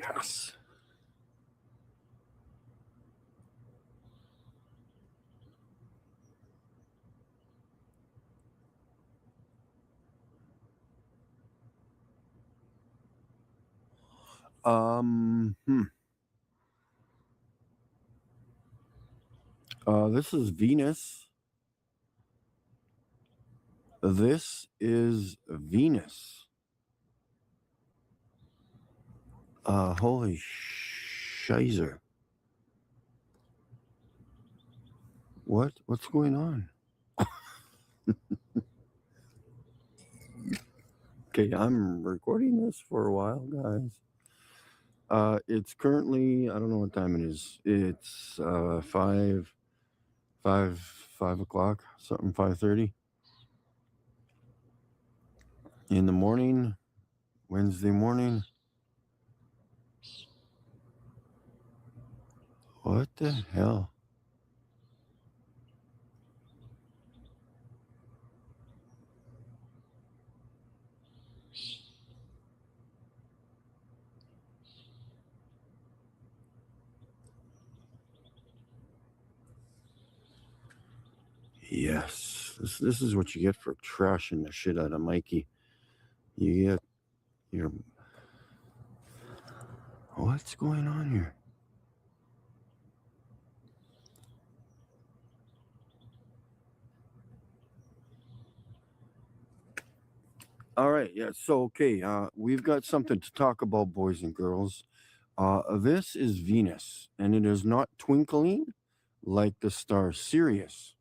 Yes. This is Venus. This is Venus. Holy shizer. What's going on? Okay, I'm recording this for a while, guys. It's currently, I don't know what time it is. It's 5 o'clock, something 5:30 in the morning, Wednesday morning. What the hell? Yes, this is what you get for trashing the shit out of Mikey. You get your... What's going on here? All right, yeah, so, okay, we've got something to talk about, boys and girls. This is Venus, and it is not twinkling like the star Sirius,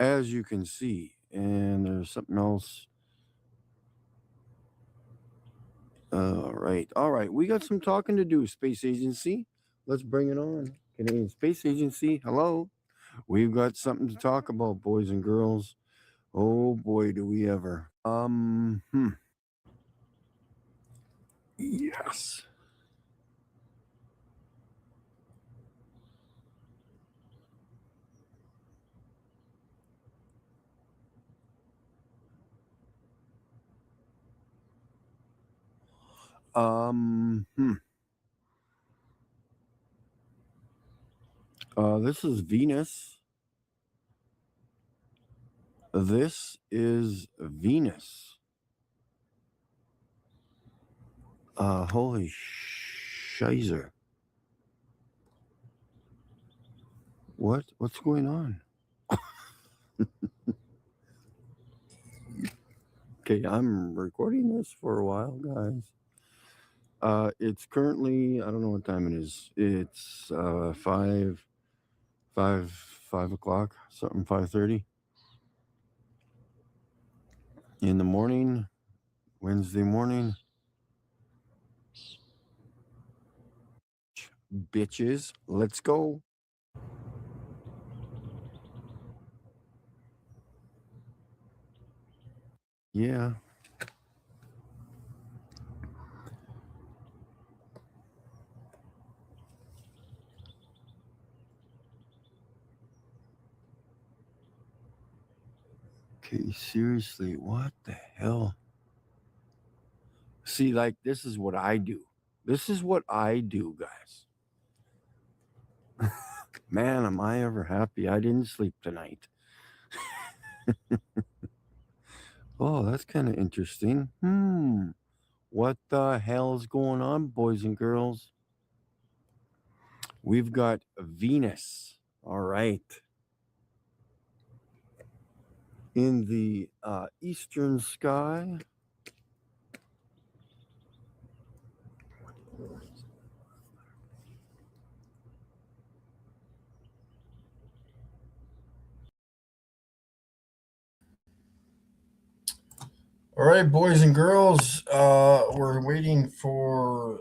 as you can see. And there's something else. All right, we got some talking to do, Space Agency. Let's bring it on. Canadian Space Agency, hello. We've got something to talk about, boys and girls. Oh boy, do we ever. Yes. This is Venus. This is Venus. Holy shizer. What's going on? Okay, I'm recording this for a while, guys. It's currently, I don't know what time it is. It's 5 o'clock, something 5:30 in the morning, Wednesday morning. Bitches, let's go. Yeah. Okay, seriously, what the hell? See, like, this is what I do. This is what I do, guys. Man, am I ever happy I didn't sleep tonight. Oh, that's kind of interesting. What the hell is going on, boys and girls? We've got Venus. All right. In the eastern sky. All right, boys and girls, we're waiting for,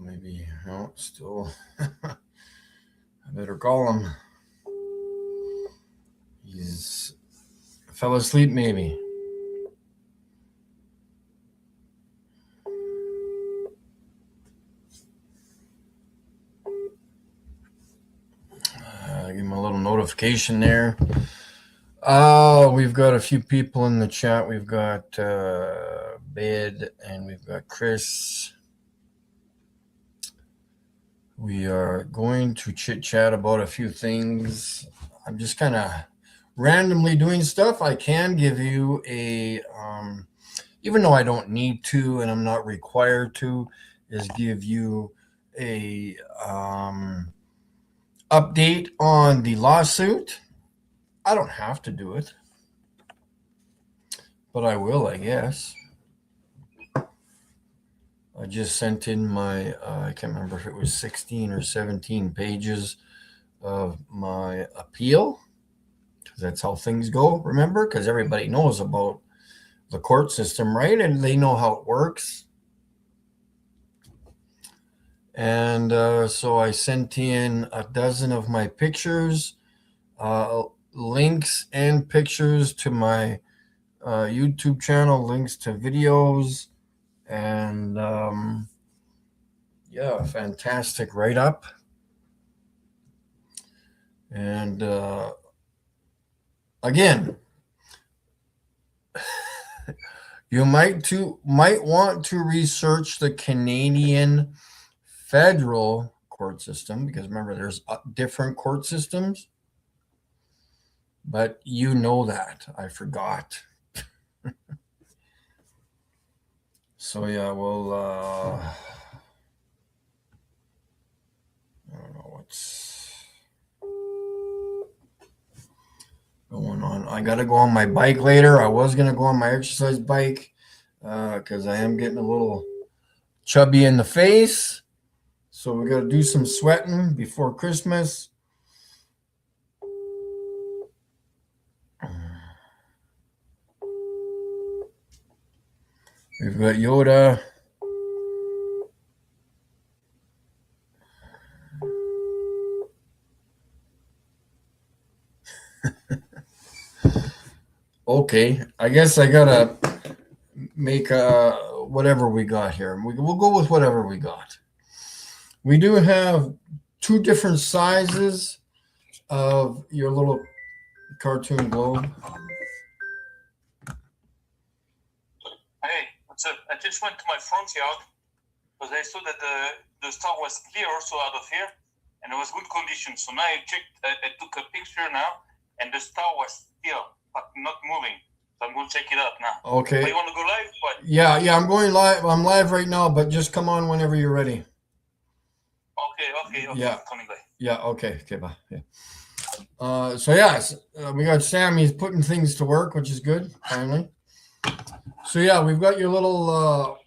maybe, no, still, I better call him. He's fell asleep, maybe. Give him a little notification there. We've got a few people in the chat. We've got bed, and we've got Chris. We are going to chit chat about a few things. I'm just kind of randomly doing stuff. I can give you a, even though I don't need to and I'm not required to, is give you a update on the lawsuit. I don't have to do it, but I will, I guess. I just sent in my, I can't remember if it was 16 or 17 pages of my appeal, because that's how things go, remember? Because everybody knows about the court system, right? And they know how it works. And so I sent in a dozen of my pictures, links and pictures to my YouTube channel, links to videos, and yeah, fantastic write-up. And again, you might want to research the Canadian federal court system, because remember, there's different court systems. But you know that. I forgot. So yeah, well, I don't know what's going on. I gotta go on my bike later. I was gonna go on my exercise bike because I am getting a little chubby in the face. So we gotta do some sweating before Christmas. We've got Yoda. Okay, I guess I gotta make whatever we got here. We'll go with whatever we got. We do have two different sizes of your little cartoon globe. Hey, what's up? I just went to my front yard because I saw that the star was clear also out of here, and it was good condition. So now I checked, I took a picture now, and the star was still, but not moving. So I'm going to check it out now. Okay. But you want to go live? What? Yeah, I'm going live. I'm live right now, but just come on whenever you're ready. Okay. Yeah. Coming by. Yeah, okay, bye. Yeah. So yes, we got Sam. He's putting things to work, which is good, finally. So yeah, we've got your little,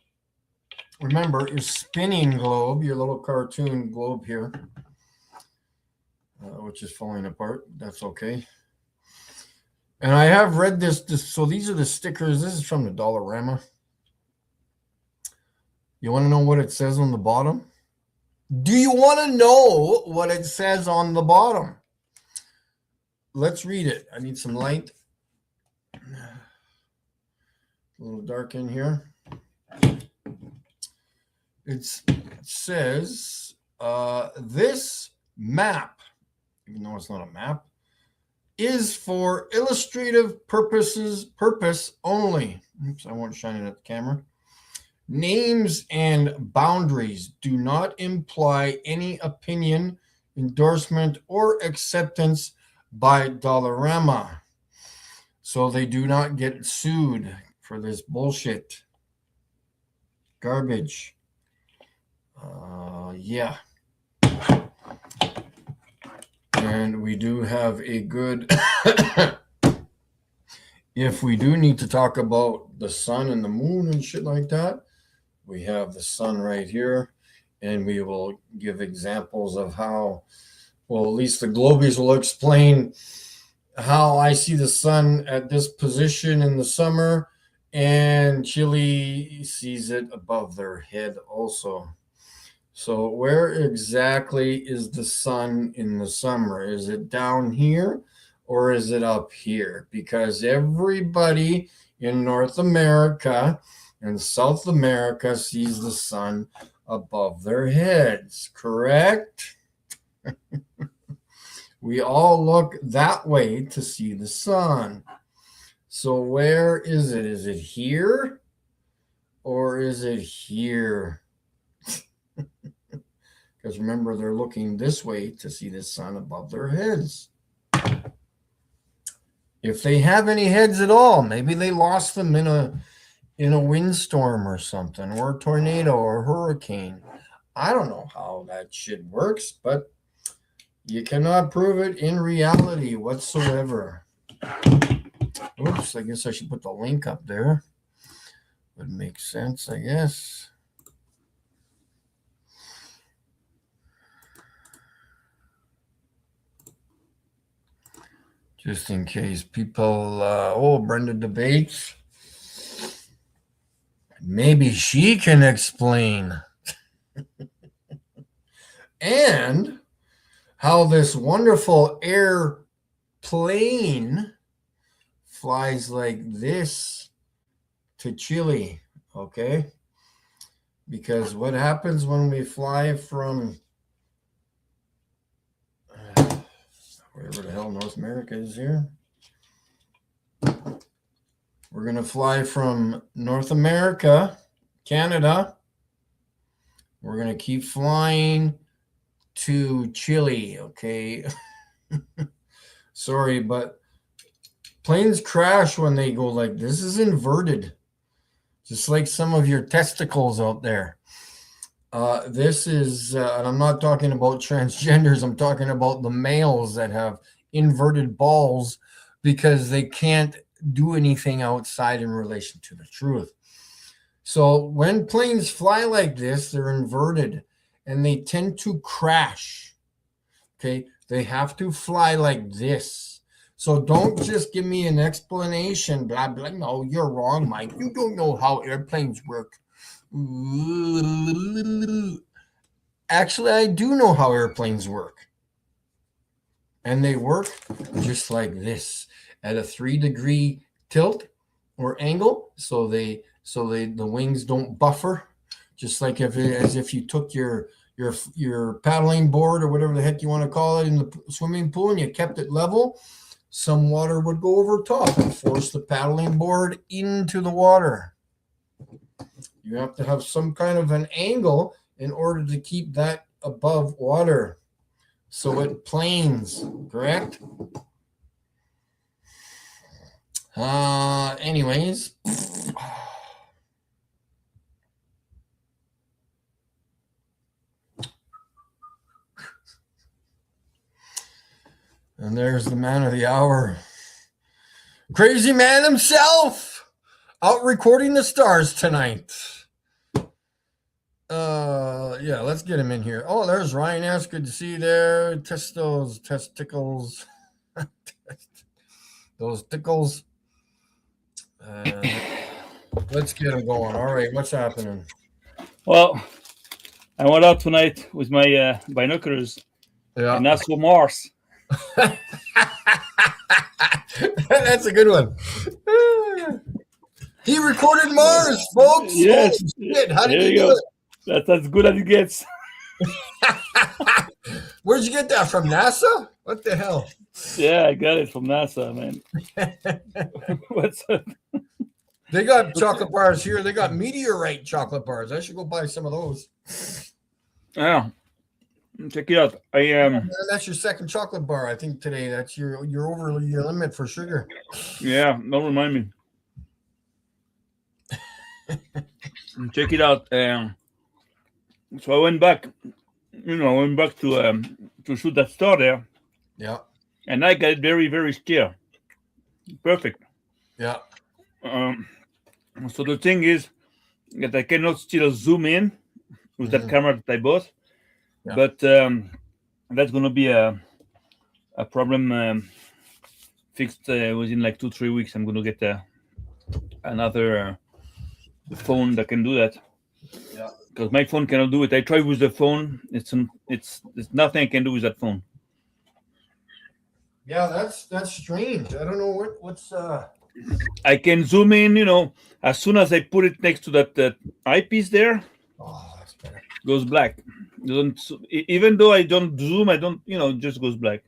remember, your spinning globe, your little cartoon globe here, which is falling apart. That's okay. And I have read this. So these are the stickers. This is from the Dollarama. You want to know what it says on the bottom? Do you want to know what it says on the bottom? Let's read it. I need some light. A little dark in here. It says, this map, even though it's not a map, is for illustrative purpose only. Oops, I won't shine it at the camera. Names and boundaries do not imply any opinion, endorsement, or acceptance by Dollarama. So they do not get sued for this bullshit. Garbage. Yeah. And we do have a good... If we do need to talk about the sun and the moon and shit like that, we have the sun right here, and we will give examples of how, well, at least the Globies will explain how I see the sun at this position in the summer, and Chile sees it above their head also. So where exactly is the sun in the summer? Is it down here or is it up here? Because everybody in North America and South America sees the sun above their heads, correct? We all look that way to see the sun. So where is it? Is it here or is it here? Because remember, they're looking this way to see the sun above their heads. If they have any heads at all, maybe they lost them in a windstorm or something, or a tornado or a hurricane. I don't know how that shit works, but you cannot prove it in reality whatsoever. Oops, I guess I should put the link up there. Would make sense, I guess. Just in case people, Brenddebates. Maybe she can explain. And how this wonderful airplane flies like this to Chile, okay? Because what happens when we fly from wherever the hell North America is here? We're going to fly from North America, Canada. We're going to keep flying to Chile, okay? Sorry, but planes crash when they go like this. This is inverted, just like some of your testicles out there. This is, and I'm not talking about transgenders. I'm talking about the males that have inverted balls because they can't do anything outside in relation to the truth. So when planes fly like this, they're inverted and they tend to crash. Okay, they have to fly like this. So don't just give me an explanation, blah, blah. No, you're wrong, Mike. You don't know how airplanes work. Actually, I do know how airplanes work. And they work just like this at a 3-degree tilt or angle. So the wings don't buffer. Just like as if you took your paddling board or whatever the heck you want to call it in the swimming pool and you kept it level, some water would go over top and force the paddling board into the water. You have to have some kind of an angle in order to keep that above water. So it planes, correct? Anyways. And there's the man of the hour. Crazy man himself, out recording the stars tonight. Yeah, let's get him in here. Oh, there's Ryan S. Good to see you there. Test those testicles. Those tickles. Let's get him going. All right, what's happening? Well, I went out tonight with my binoculars. Yeah. And that's for Mars. That's a good one. He recorded Mars, folks. Yes. Shit. How did There he you do go. it? That's as good as it gets. Where'd you get that from? NASA? What the hell? Yeah, I got it from NASA, man. What's up? They got chocolate bars here. They got meteorite chocolate bars. I should go buy some of those. Yeah. Check it out. That's your second chocolate bar, I think, today. That's you're over your limit for sugar. Yeah, don't remind me. Check it out. So I went back, to shoot that star there. Yeah. And I got very, very clear. Perfect. Yeah. So the thing is that I cannot still zoom in with that camera that I bought. Yeah. But that's going to be a problem fixed within like 2-3 weeks. I'm going to get another phone that can do that. Yeah. Because my phone cannot do it. I tried with the phone. It's nothing I can do with that phone. Yeah, that's strange. I don't know what's. I can zoom in. As soon as I put it next to that eyepiece there. Oh, that's better. Goes black. Even though I don't zoom, it just goes black.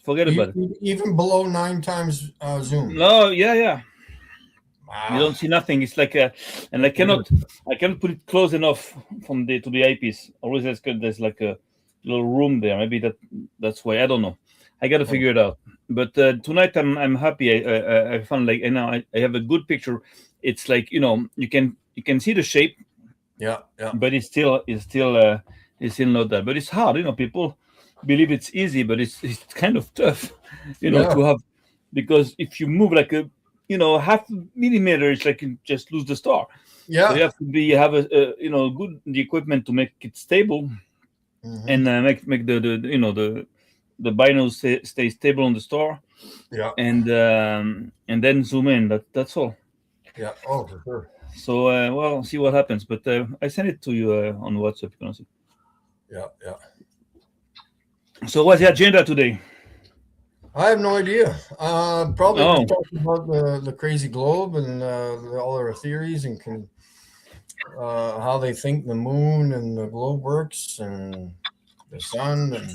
Forget about it. Even below 9 times zoom. No, yeah. You don't see nothing. It's like and I cannot put it close enough from to the eyepiece. Always there's like a little room there. Maybe that's why. I don't know. I got to figure it out. But tonight I'm happy. I found like, and now I have a good picture. It's like, you can see the shape. Yeah. But it's still not that. But it's hard. People believe it's easy, but it's kind of tough. To have, because if you move like a half millimeter, it's like you just lose the star. Yeah. So you have to have a good the equipment to make it stable, and make the binary stay stable on the star. Yeah. And then zoom in. That's all. Yeah. Oh, for sure. So well, see what happens. But I sent it to you on WhatsApp. You can see. Yeah. So what's the agenda today? I have no idea. Probably Oh. talking about the crazy globe and all their theories and how they think the moon and the globe works and the sun. And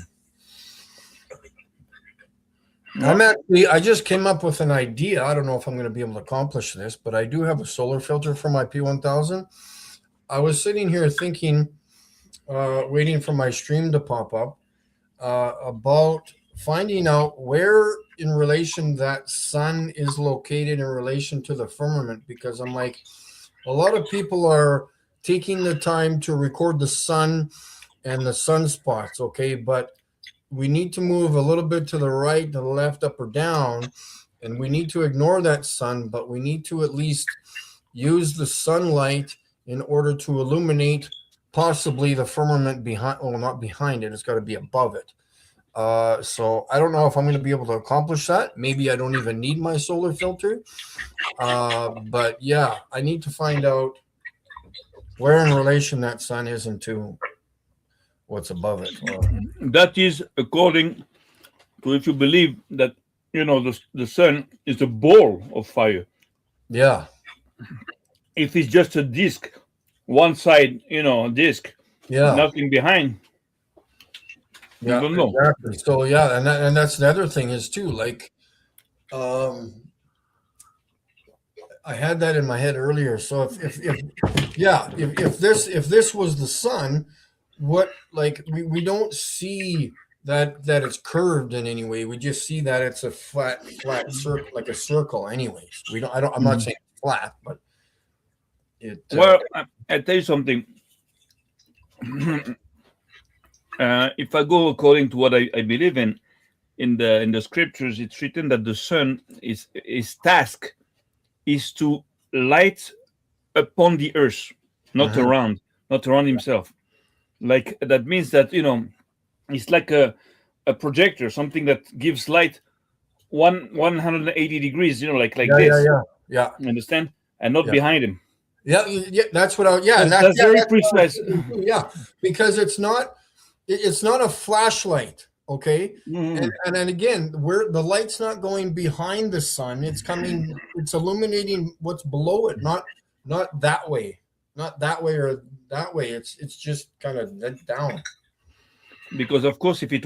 I just came up with an idea. I don't know if I'm going to be able to accomplish this, but I do have a solar filter for my P1000. I was sitting here thinking, waiting for my stream to pop up, about finding out where in relation that sun is located in relation to the firmament, because I'm like, a lot of people are taking the time to record the sun and the sunspots, okay, but we need to move a little bit to the right, to the left, up or down, and we need to ignore that sun, but we need to at least use the sunlight in order to illuminate possibly the firmament behind, well, not behind it, it's got to be above it. So I don't know if I'm going to be able to accomplish that. Maybe I don't even need my solar filter. But yeah, I need to find out where in relation that sun is into what's above it. That is according to, if you believe that the sun is a ball of fire. Yeah. If it's just a disc, one side, disc, nothing behind. Yeah, don't know. exactly. So yeah, and that's the other thing is too, like, I had that in my head earlier. So if this was the sun, what, like, we don't see that it's curved in any way. We just see that it's a flat circle, like a circle. Anyways, I'm not saying flat, but it. Well, I'll tell you something. If I go according to what I believe in the scriptures, it's written that the sun his task is to light upon the earth, not around himself. Like, that means that it's like a projector, something that gives light 180 degrees, like this. Yeah. You understand? And not behind him. Yeah, that's what that's very precise. Yeah, because it's not a flashlight, okay? And then again, where the light's not going behind the sun, it's illuminating what's below it, not that way, or that way. It's just kind of down. Because of course, if it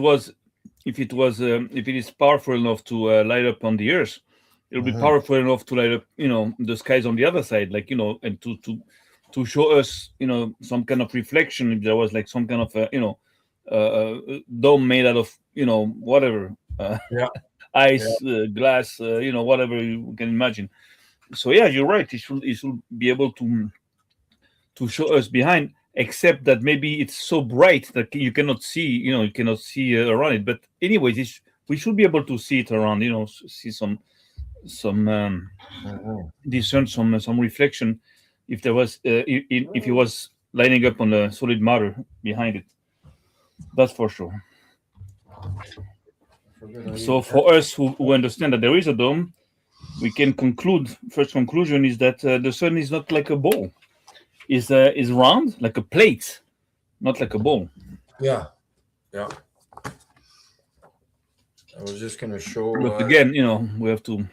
is powerful enough to light up on the earth, it'll be powerful enough to light up, the skies on the other side, like, and to show us, some kind of reflection. If there was like some kind of dome made out of, whatever, ice, glass, whatever you can imagine. So yeah, you're right. It should be able to show us behind, except that maybe it's so bright that you cannot see, around it. But anyways, we should be able to see it around, see some discern some reflection if there was if it was lining up on the solid matter behind it. That's for sure. So for us who understand that there is a dome, we can first conclusion is that the sun is not like a ball, is round, like a plate, not like a ball. Yeah. I was just going to show. But again, we have to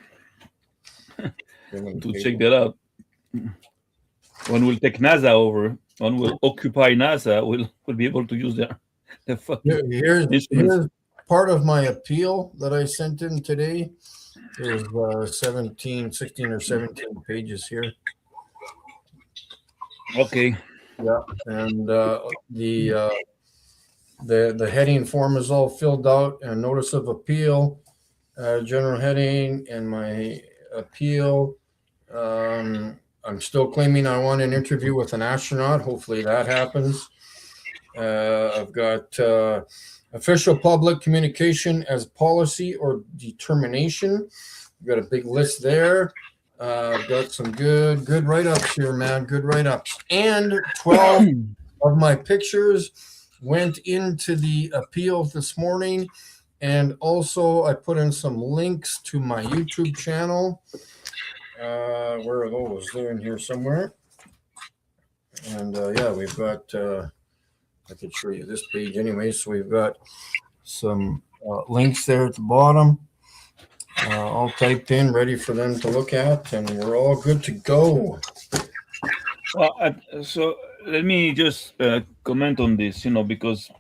check that out. When we'll take NASA over, when we'll occupy NASA, we'll be able to use their Here's part of my appeal that I sent in today. There's 16 or 17 pages here. Okay. Yeah, and the heading form is all filled out, and notice of appeal, general heading, and my appeal. I'm still claiming I want an interview with an astronaut. Hopefully that happens. I've got official public communication as policy or determination. I've got a big list there. I've got some good write-ups here, man. Good write-ups. And 12 of my pictures went into the appeal this morning. And also I put in some links to my YouTube channel. Where are those? They're in here somewhere. And yeah, we've got, I could show you this page anyway. So we've got some links there at the bottom, all typed in, ready for them to look at, and we're all good to go. Well, so let me just comment on this, because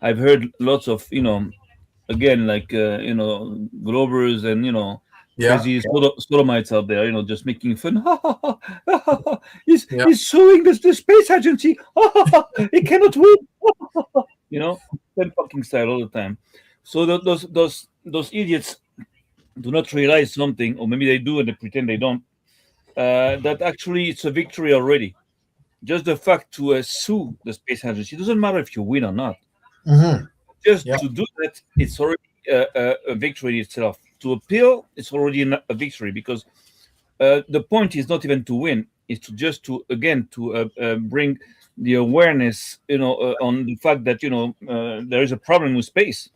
I've heard lots of, again, like, Globers and, crazy sodomites out there, just making fun. He's suing the space agency. He cannot win. Same fucking style all the time. So those idiots do not realize something, or maybe they do and they pretend they don't. That actually it's a victory already. Just the fact to sue the space agency, it doesn't matter if you win or not. Mm-hmm. Just to do that, it's already a victory itself. To appeal, it's already a victory, because the point is not even to win; it's to bring the awareness, on the fact that there is a problem with space.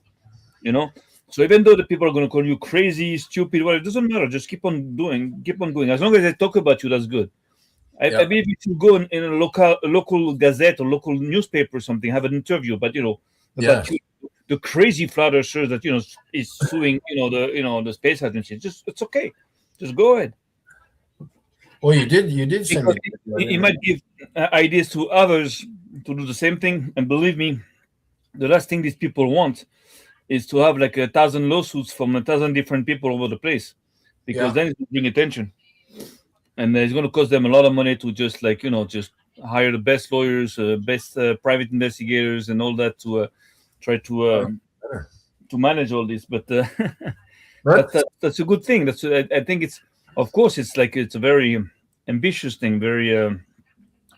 So even though the people are going to call you crazy, stupid, well, it doesn't matter. Just keep on going. As long as they talk about you, that's good. I believe if you go in a local gazette or local newspaper or something, have an interview, but about the crazy flat earthers that is suing the space agency. It's okay. Just go ahead. Well, you did send me. It might give ideas to others to do the same thing. And believe me, the last thing these people want is to have like 1,000 lawsuits from 1,000 different people over the place, because then it's going to bring attention. And it's going to cost them a lot of money to just just hire the best lawyers, best private investigators, and all that to try to manage all this. But that's a good thing. I think it's, of course, it's a very ambitious thing, very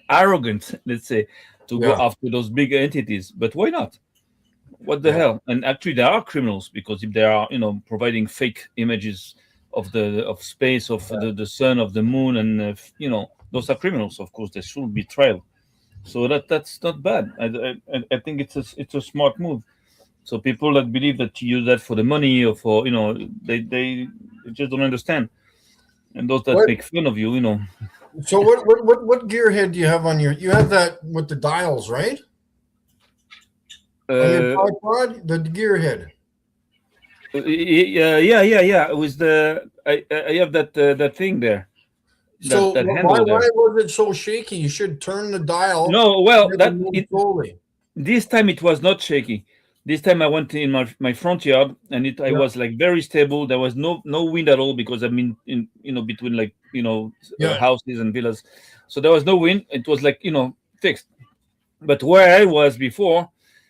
arrogant, let's say, to go after those big entities. But why not? What the hell? And actually, there are criminals, because if they are providing fake images of space, of the sun, of the moon, and those are criminals. Of course, they should be tried. So that's not bad. I think it's a smart move. So people that believe that you use that for the money or for they just don't understand. And those that make fun of you, So what gearhead do you have on your? You have that with the dials, right? On your tripod, the gearhead. Yeah. With I have that thing there. So why was it so shaky? You should turn the dial. No, well, this time it was not shaky. This time I went in my front yard, and I was like very stable. There was no wind at all, because I'm in between houses and villas, so there was no wind. It was fixed. But where I was before,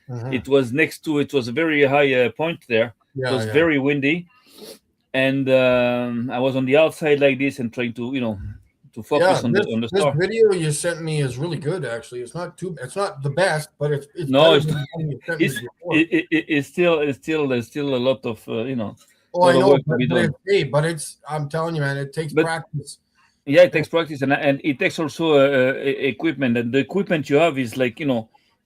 it was it was a very high point there. It was very windy, and I was on the outside like this and trying to focus on the star. This video you sent me is really good. Actually, it's not the best, but it's no, it's still there's still a lot of Oh, I know, but it's I'm telling you, man, it takes practice. Yeah, it takes practice, and it takes also equipment, and the equipment you have is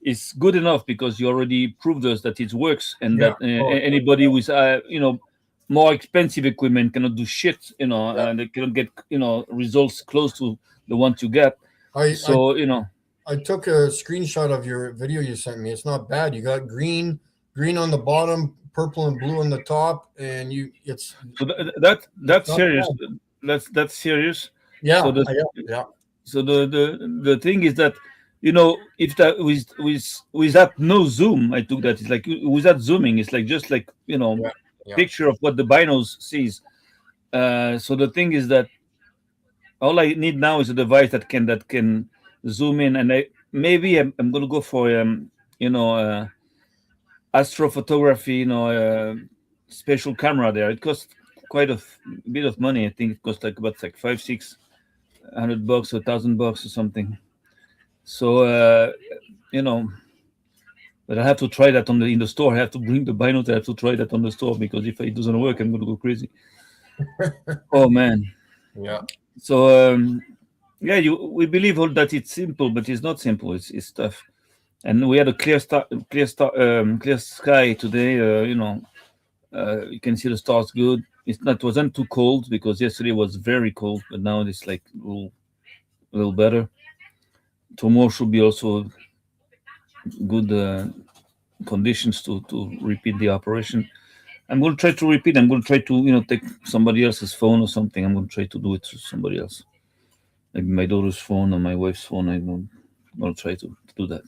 is good enough, because you already proved us that it works, and that anybody with more expensive equipment cannot do shit, and they cannot get results close to the ones you get. I took a screenshot of your video you sent me. It's not bad. You got green on the bottom, purple and blue on the top, and it's that's serious. That's serious. Yeah. So the thing is that if that without no zoom, I took that. It's like without zooming, it's like just picture of what the binos sees. So the thing is that all I need now is a device that can zoom in, and maybe I'm going to go for astrophotography, special camera there. It costs quite a bit of money. I think it costs like about like $500-600 or $1,000 or something. So but I have to try that in the store. I have to bring the binoculars. I have to try that on the store, because if it doesn't work, I'm going to go crazy. Oh man. Yeah. So we believe all that it's simple, but it's not simple. It's tough. And we had a clear sky today. You can see the stars good. It wasn't too cold, because yesterday was very cold, but now it's like a little better. Tomorrow should be also good conditions to repeat the operation. I'm going to try to repeat. I'm going to try to take somebody else's phone or something. I'm going to try to do it to somebody else, maybe my daughter's phone or my wife's phone. I'm going to try to do that.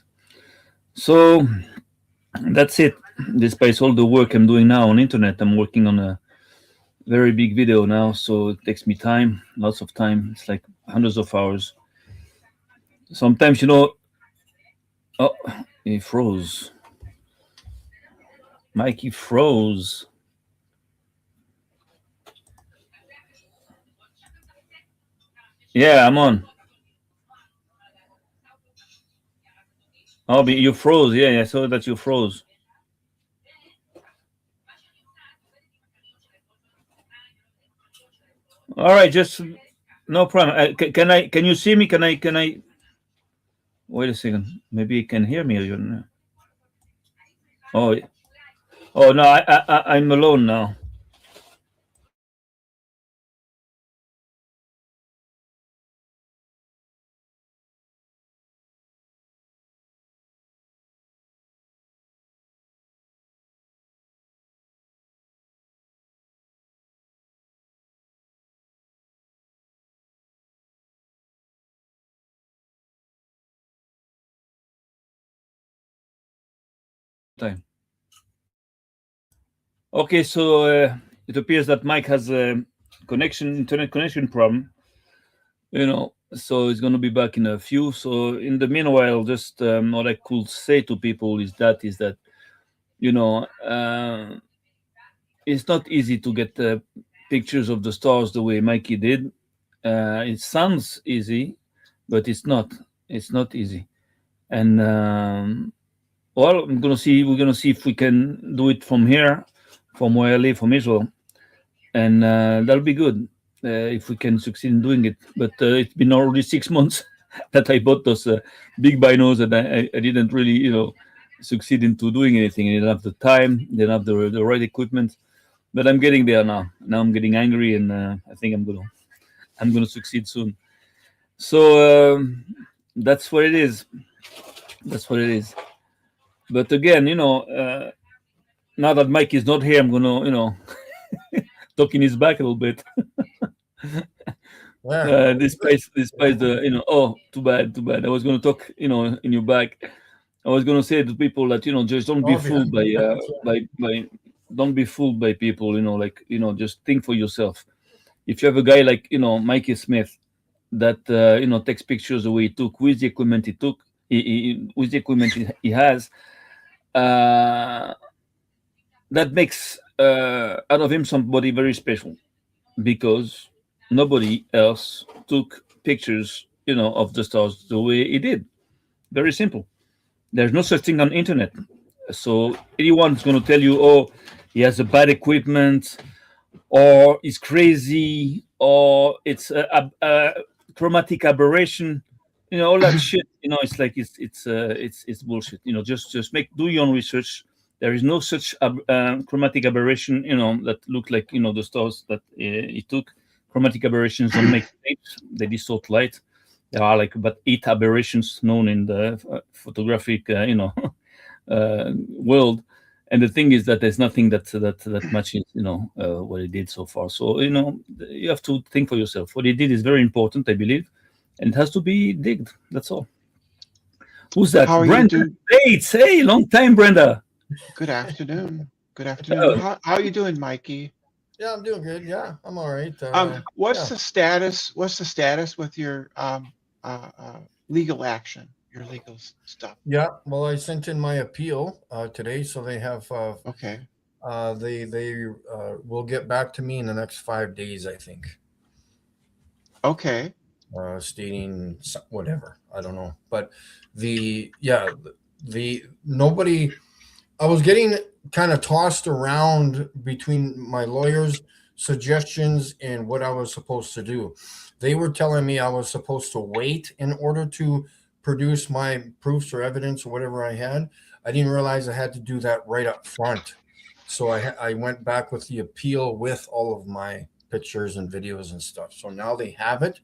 So that's it. Despite all the work I'm doing now on internet, I'm working on a very big video now, so it takes me time, lots of time. It's like hundreds of hours. Sometimes, oh, he froze. Mikey froze. Yeah, I'm on. Oh, but you froze. Yeah, I saw that you froze. All right, just no problem. Can you see me? Can I? Wait a second. Maybe you can hear me. Oh no, I'm alone now. Time. Okay, so it appears that Mike has a internet connection problem. So he's going to be back in a few. So in the meanwhile, just what I could say to people is that it's not easy to get pictures of the stars the way Mikey did. It sounds easy, but it's not. It's not easy. And well, we're gonna see if we can do it from here, from where I live, from Israel, and that'll be good if we can succeed in doing it. But it's been already 6 months that I bought those big binos, and I didn't really, succeed into doing anything. I didn't have the time, didn't have the right equipment. But I'm getting there now. Now I'm getting angry, and I think I'm gonna succeed soon. So that's what it is. That's what it is. But again, now that Mike is not here, I'm gonna, talk in his back a little bit. Yeah. Despite the, oh, too bad. I was gonna talk, in your back. I was gonna say to people that just don't be fooled don't be fooled by people. Just think for yourself. If you have a guy like Mikey Smith that takes pictures the way he took with the equipment he took, with the equipment he has, that makes out of him somebody very special, because nobody else took pictures of the stars the way he did. Very simple. There's no such thing on internet. So anyone's going to tell you, oh, he has a bad equipment, or he's crazy, or it's a chromatic aberration, all that shit. It's like it's bullshit. Just do your own research. There is no such chromatic aberration, that look like the stars that he took. Chromatic aberrations don't make shapes; they distort light. There are like about 8 aberrations known in the photographic, world. And the thing is that there's nothing that matches, what he did so far. So you have to think for yourself. What he did is very important, I believe, and it has to be digged. That's all. Who's that? How are Brenda you doing? Bates. Hey, long time, Brenda. Good afternoon. Good afternoon. How are you doing, Mikey? Yeah, I'm doing good. Yeah, I'm all right. What's Yeah. the status? What's the status with your legal action? Your legal stuff? Yeah. Well, I sent in my appeal today, so they have Okay. they will get back to me in the next 5 days, I think. Okay. Stating whatever, I don't know, but the nobody. I was getting kind of tossed around between my lawyer's suggestions and what I was supposed to do. They were telling me I was supposed to wait in order to produce my proofs or evidence or whatever I had. I didn't realize I had to do that right up front. So I went back with the appeal with all of my pictures and videos and stuff. So now they have it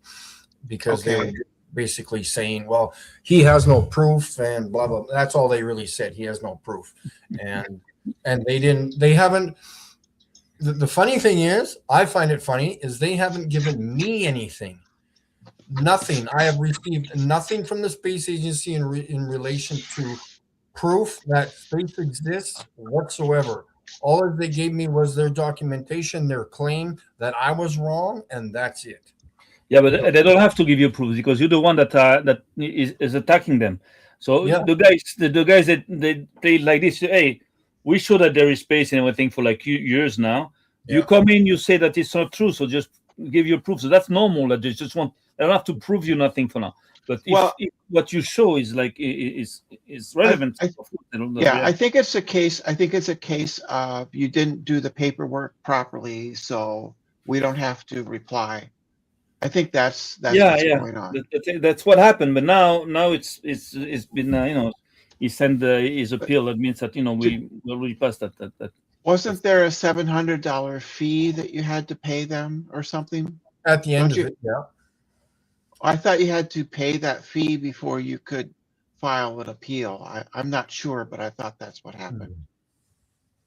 because they were Okay. basically saying, well, he has no proof and blah blah. That's all they really said. He has no proof, and they haven't. The funny thing is, I find it funny is they haven't given me anything. Nothing. I have received nothing from the space agency in relation to proof that space exists whatsoever. All that they gave me was their documentation, their claim that I was wrong, and that's it. Yeah, but they don't have to give you proof because you're the one that is attacking them. So Yeah. the guys that they play like this. Hey, we show that there is space and everything for like years now. You Yeah. come in, you say that it's not true, so just give your proof. So that's normal. That they just want. They don't have to prove you nothing for now. But Well, if what you show is like is I, relevant, I of course they don't yeah, I react. think it's a case. I think it's a case of you didn't do the paperwork properly, so we don't have to reply. I think that's Yeah, what's yeah, going on. that's what happened. But now it's been he sent his But appeal. That means that did, we already passed that. wasn't there a $700 fee that you had to pay them or something? At the end Don't of you? it, yeah. I thought you had to pay that fee before you could file an appeal. I'm not sure, but I thought that's what happened.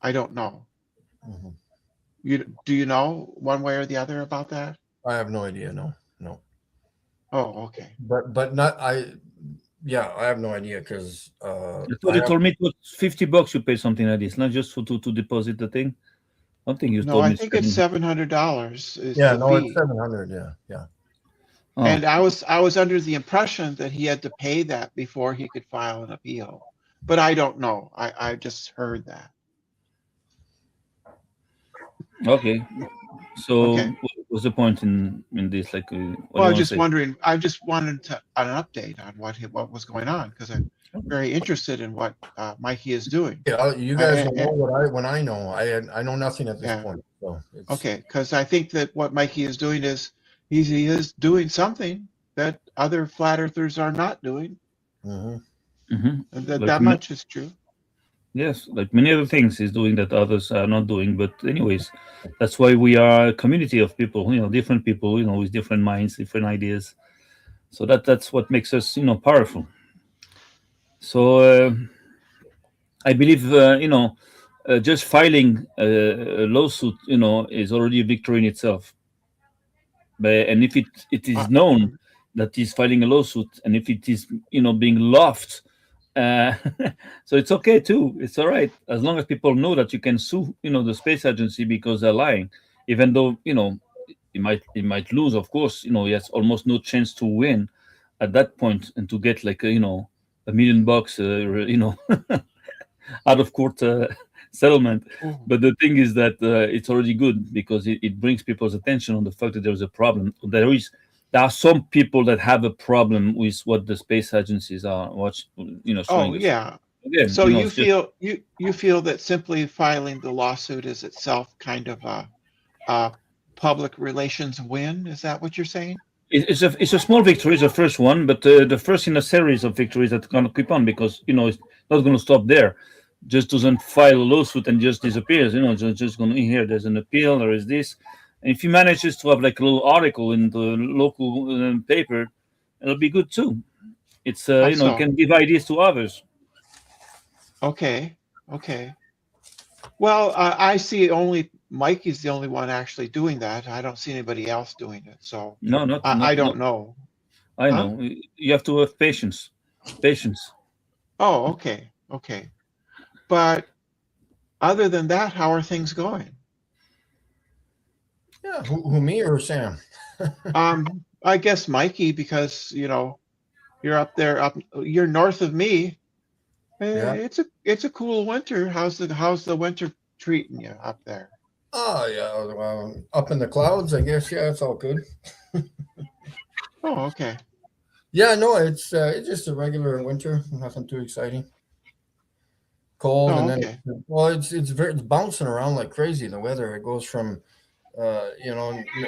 I don't know. Mhm. Do you know one way or the other about that? I have no idea. No. Oh, okay. But not I. Yeah, I have no idea because I thought I you have. told me it was $50 you pay something like this, not just for to deposit the thing. I don't think you No, told I me. think it's $700 is Yeah, the no, it's fee. 700. Yeah. Oh, And I was under the impression that he had to pay that before he could file an appeal. But I don't know. I just heard that. okay. So Okay. what's the point in this? Like, what do Well, you I'm want to just say? wondering. I just wanted an update on what was going on because I'm very interested in what Mikey is doing. Yeah, you guys will know And, when I know. I know nothing at this yeah. point. So it's Okay. Because I think that what Mikey is doing is he is doing something that other flat earthers are not doing, mhm. and Like that much is true. yes, like many other things he's doing that others are not doing. But anyways, that's why we are a community of people. Different people. With different minds, different ideas. So that's what makes us powerful. So I believe just filing a lawsuit is already a victory in itself. And if it Uh, is known that he's filing a lawsuit, and if it is being laughed, uh, so it's okay too. It's all right as long as people know that you can sue the space agency because they're lying, even though he might lose. Of course, he has almost no chance to win at that point and to get like $1 million, out of court settlement. oh, But the thing is that it's already good because it brings people's attention on the fact that there's a problem. There are some people that have a problem with what the space agencies are oh, showing us. yeah. Again, So you it's just feel you feel that simply filing the lawsuit is itself kind of a public relations win? Is that what you're saying? it's a small victory. It's the first one, but the first in a series of victories that's going to keep on because it's not going to stop there. Just doesn't file a lawsuit and just disappears. Just going to here. There's an appeal. There is this. And if he manages to have like a little article in the local paper, it'll be good too. It's How it so? can give ideas to others. Okay, okay. Well, I see only Mikey's the only one actually doing that. I don't see anybody else doing it, so No, not I not not. don't know. I Huh? know. You have to have patience. Patience. Oh, okay, okay. But other than that, how are things going? Yeah, who me or Sam? I guess Mikey, because you're up there, you're north of me. Yeah. It's a cool winter. How's the winter treating you up there? Oh yeah, well, up in the clouds, I guess. Yeah, it's all good. Oh, okay. Yeah, no, it's just a regular winter. Nothing too exciting. Cold, Oh, and then okay. well, it's bouncing around like crazy. The weather, it goes from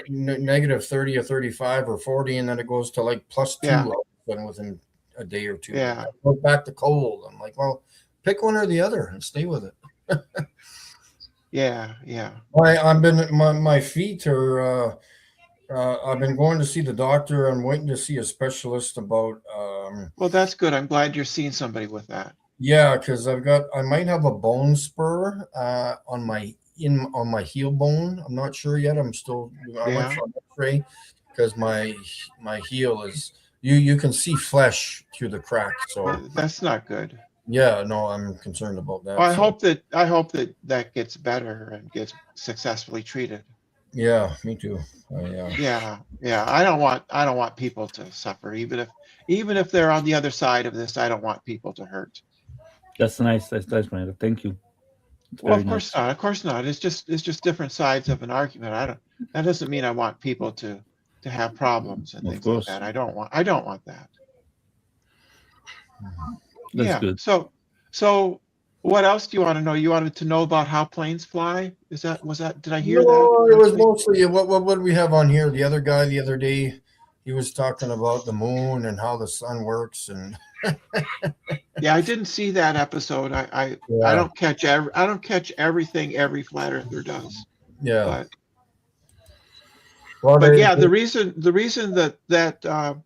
negative 30 or 35 or 40, and then it goes to like +2 Yeah, all of a sudden within a day or two. And yeah, then it goes back to cold. I'm like, well, pick one or the other and stay with it. yeah. My feet are. I've been going to see the doctor. I'm waiting to see a specialist about. Well, that's good. I'm glad you're seeing somebody with that. Yeah, because I might have a bone spur on my heel bone. I'm not sure yet. I went Yeah. for an X-ray because my heel is you can see flesh through the crack. So That's not good. yeah, no, I'm concerned about that. Well, I so, hope that gets better and gets successfully treated. yeah, me too. Yeah. I don't want people to suffer, even if they're on the other side of this. I don't want people to hurt. That's nice. That's nice, Brenda. Thank you. It's Well, very of course nice. not. Of course not. It's just different sides of an argument. That doesn't mean I want people to have problems and Of things like course. that. I don't want that. That's Yeah. good. So what else do you want to know? You wanted to know about how planes fly? Did I hear that No, it was correctly? mostly what we have on here. The other guy the other day, he was talking about the moon and how the sun works, and Yeah, I didn't see that episode. I yeah, don't catch everything every flat earther does. yeah. But Well, yeah, the reason that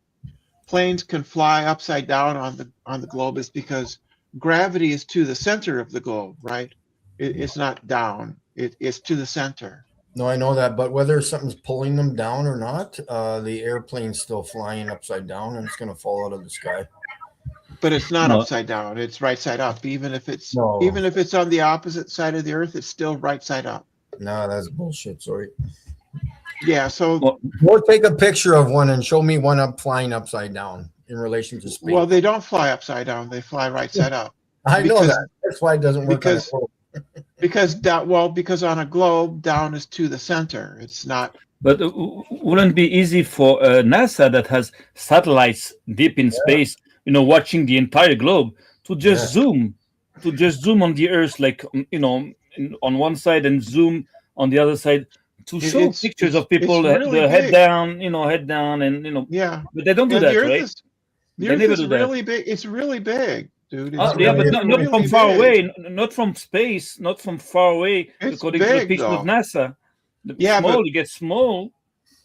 planes can fly upside down on the globe is because gravity is to the center of the globe, right? It's not down. It's to the center. no, I know that, but whether something's pulling them down or not, the airplane's still flying upside down, and it's going to fall out of the sky. But it's not No, upside down. It's right side up. Even if it's No, on the opposite side of the earth, it's still right side up. no, that's bullshit. Sorry. Yeah. So well, Or take a picture of one and show me one up flying upside down in relation to space. well, they don't fly upside down. They fly right side up. I know because- that. That's why it doesn't work on a because- globe. Because on a globe, down is to the center. It's not. but wouldn't it be easy for NASA that has satellites deep in space, watching the entire globe, to just zoom on the Earth, like on one side and zoom on the other side to show pictures of people really the head big. down, and Yeah. But they don't do Yeah, that, right? The They Earth never is do that. really big. It's really big, dude. Oh, It's yeah, but really, not really from far big. away, not from space, not from far away. It's According to the big, picture of though. NASA, Yeah, it gets small,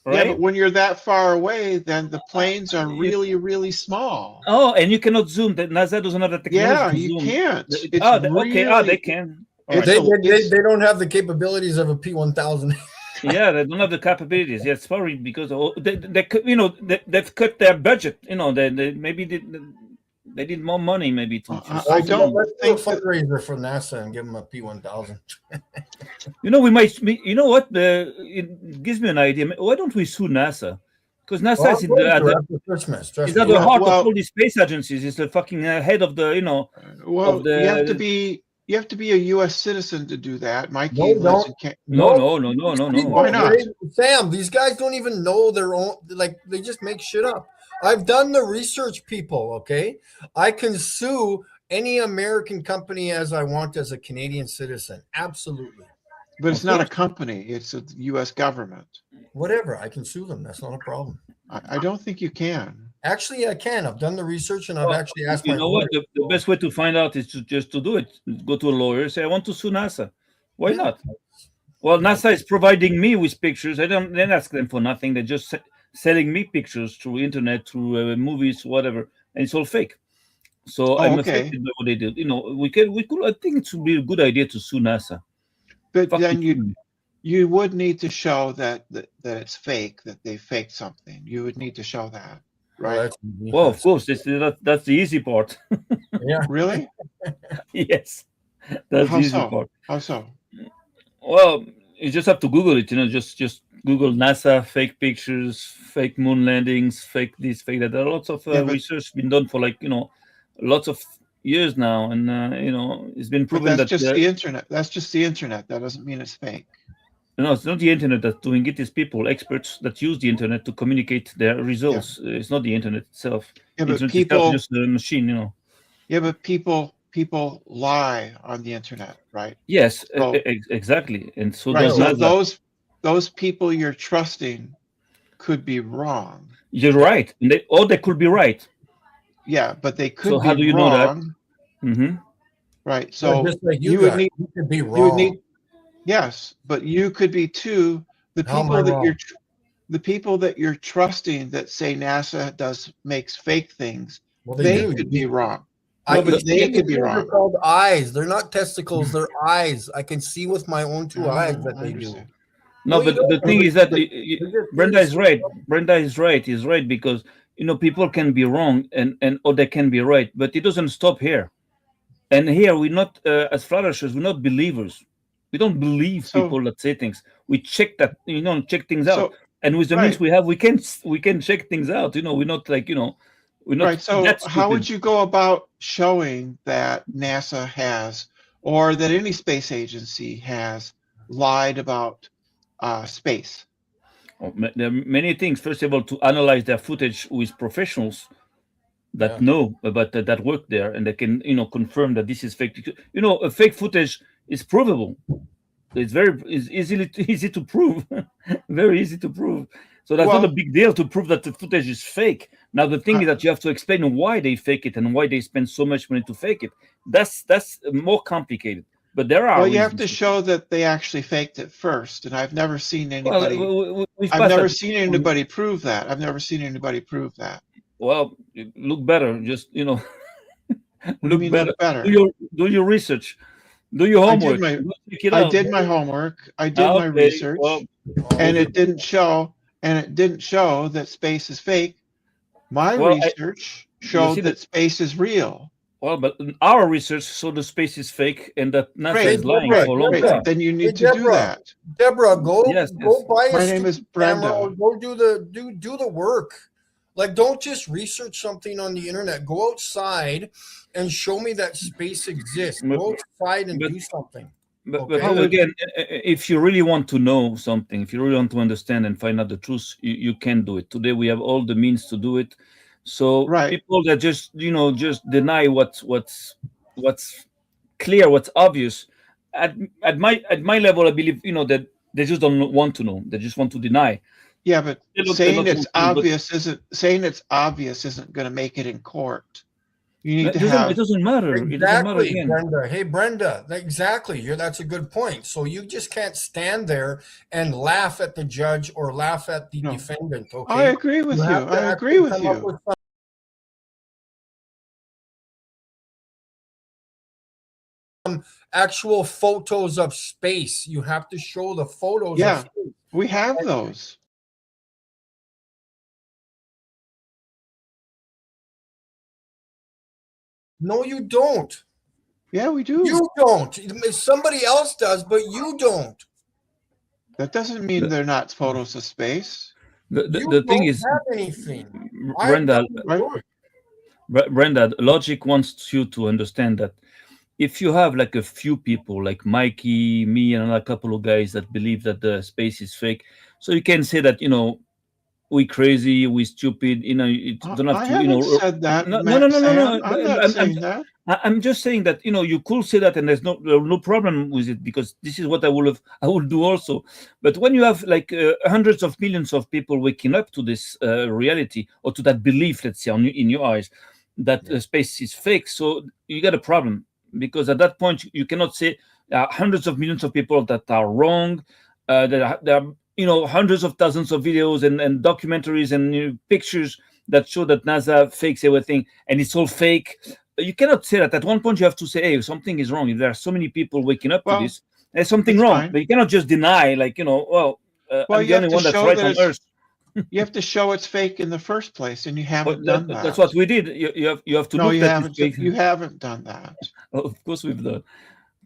Yeah, right? but when you're that far away, then the planes are really, really small. Oh, and you cannot zoom. That NASA doesn't have the technology Yeah, to you zoom. can't. It's Okay. really, They can. All It's right. They don't have the capabilities of a P1000. Yeah, they don't have the capabilities. Yeah, sorry, because they've cut their budget. They maybe they need more money, maybe to. I don't Let's do a think that- fundraiser for NASA and give them a P1000. We might. You know what? It gives me an idea. Why don't we sue NASA? Because NASA is after Christmas. at the heart of all these space agencies. It's the fucking head of the. Well, of the, you have to be a U.S. citizen to do that. Mikey No, lives in Canada. No. Why not? Sam, these guys don't even know their own. Like, they just make shit up. I've done the research, people. Okay, I can sue any American company as I want as a Canadian citizen. Absolutely. But it's not a company. It's a U.S. government. Whatever. I can sue them. That's not a problem. I don't think you can. Actually, I can. I've done the research and I've actually asked You my know what? lawyer. The best way to find out is just to do it. Go to a lawyer, say, I want to sue NASA. Why not? Well, NASA is providing me with pictures. I don't ask them for nothing. They're just selling me pictures through internet, through movies, whatever, and it's all fake. So I'm affected by what they did. We could. I think it would be a good idea to sue NASA. But then you would need to show that it's fake, that they faked something. You would need to show that, right? Well, of course, that's the easy part. Yeah. Really? Yes, that's the easy part. How so? Well, you just have to Google it. Just Google NASA fake pictures, fake moon landings, fake this, fake that. There are lots of Yeah, but- research been done for lots of years now, and it's been But proven that's that just the internet. That's just the internet. That doesn't mean it's fake. no, it's not the internet that's doing it. It's people, experts that use the internet to communicate their results. It's not the internet itself. Yeah, but Internet people- itself is just a machine. Yeah, but people lie on the internet, right? Yes, So- exactly. And so Right. does So NASA. those people you're trusting could be wrong. You're right, and they could be right. Yeah, but they could So be how do you know that? wrong. Hmm. Right. So just like you would guys, need you could be you wrong. would need yes, but you could be too. The How am people I that wrong? the people that you're trusting that say NASA makes fake things, Well, they do. could be wrong. I, No, but they the could be things are wrong. called eyes. They're not testicles. They're eyes. I can see with my own two eyes that I they do. understand. No, No, you but don't. the thing is that They're just Brenda is very right. Brenda is right. Is right because people can be wrong and or they can be right, but it doesn't stop here. And here we're not as flourishers. We're not believers. We don't believe So- people that say things. We check that check things out. So And with the right. means we have, we can check things out. We're not like we're not right. So that how would stupid. you go about showing that NASA has, or that any space agency has, lied about space? Oh, there are many things. First of all, to analyze their footage with professionals that Yeah. know about that work there, and they can confirm that this is fake. A fake footage is provable. It's easy to prove. Very easy to prove. So that's Well- not a big deal to prove that the footage is fake. Now the thing I- is that you have to explain why they fake it and why they spend so much money to fake it. That's more complicated. But there are. Well, you have to reasons. show that they actually faked it first, and I've never seen Well, anybody. we've I've passed never that. seen anybody prove that. I've never seen anybody prove that. Well, look better. Just What do you look mean better. look better? Do your research. Do your I did homework. my- Go check it I out. did my homework. I did my Okay, research, well, and it didn't show. And it didn't show that space is fake. My Well, research showed see that space is real. but our research showed the space is fake and that NASA Great, is lying great, for a long great. time. Then you need Hey, to do Deborah. that. Deborah, go Yes, go yes. buy a My name is stupid camera Brenda. or go do the work. Like, don't just research something on the internet. Go outside and show me that space exists. Go outside and but- do something. But Okay. again, if you really want to know something, if you really want to understand and find out the truth, you can do it. Today we have all the means to do it. So Right. people that just just deny what's clear, what's obvious, at my level, I believe that they just don't want to know. They just want to deny. Yeah, but They're not saying it's looking, but- obvious isn't going to make it in court. You need to It have. doesn't matter. It doesn't matter Exactly, again. Brenda. Hey, Brenda. Exactly. That's a good point. So you just can't stand there and laugh at the judge or laugh at the No. defendant. Okay. I agree with you. have to I agree actually with come up you. with some actual photos of space. You have to show the photos. Yeah. Of space. We have those. No, you don't. Yeah, we do. You don't. Somebody else does, but you don't. That doesn't mean they're not photos of space. The You thing don't is, have anything. Brenda, Right. Brenda, logic wants you to understand that if you have like a few people like Mikey, me, and a couple of guys that believe that the space is fake, so you can say that we crazy, we stupid, you don't have I to, haven't said that. No, Matt no. Sam. I'm not I'm- saying that. I'm just saying that you could say that, and there's no problem with it because this is what I would do also. But when you have like hundreds of millions of people waking up to this reality or to that belief, let's say, in your eyes, that space is fake, so you got a problem because at that point you cannot say hundreds of millions of people that are wrong. There are hundreds of thousands of videos and documentaries and pictures that show that NASA fakes everything and it's all fake. You cannot say that. At one point, you have to say, "Hey, something is wrong." If there are so many people waking up Well, to this, there's something it's wrong. fine. But you cannot just deny, Well, I'm you the have only to one that's show right that on it's- Earth. You have to show it's fake in the first place, and you But haven't done that. that's what we did. You have to No, look you that haven't. it's fake. You haven't done that. Of course, we've done.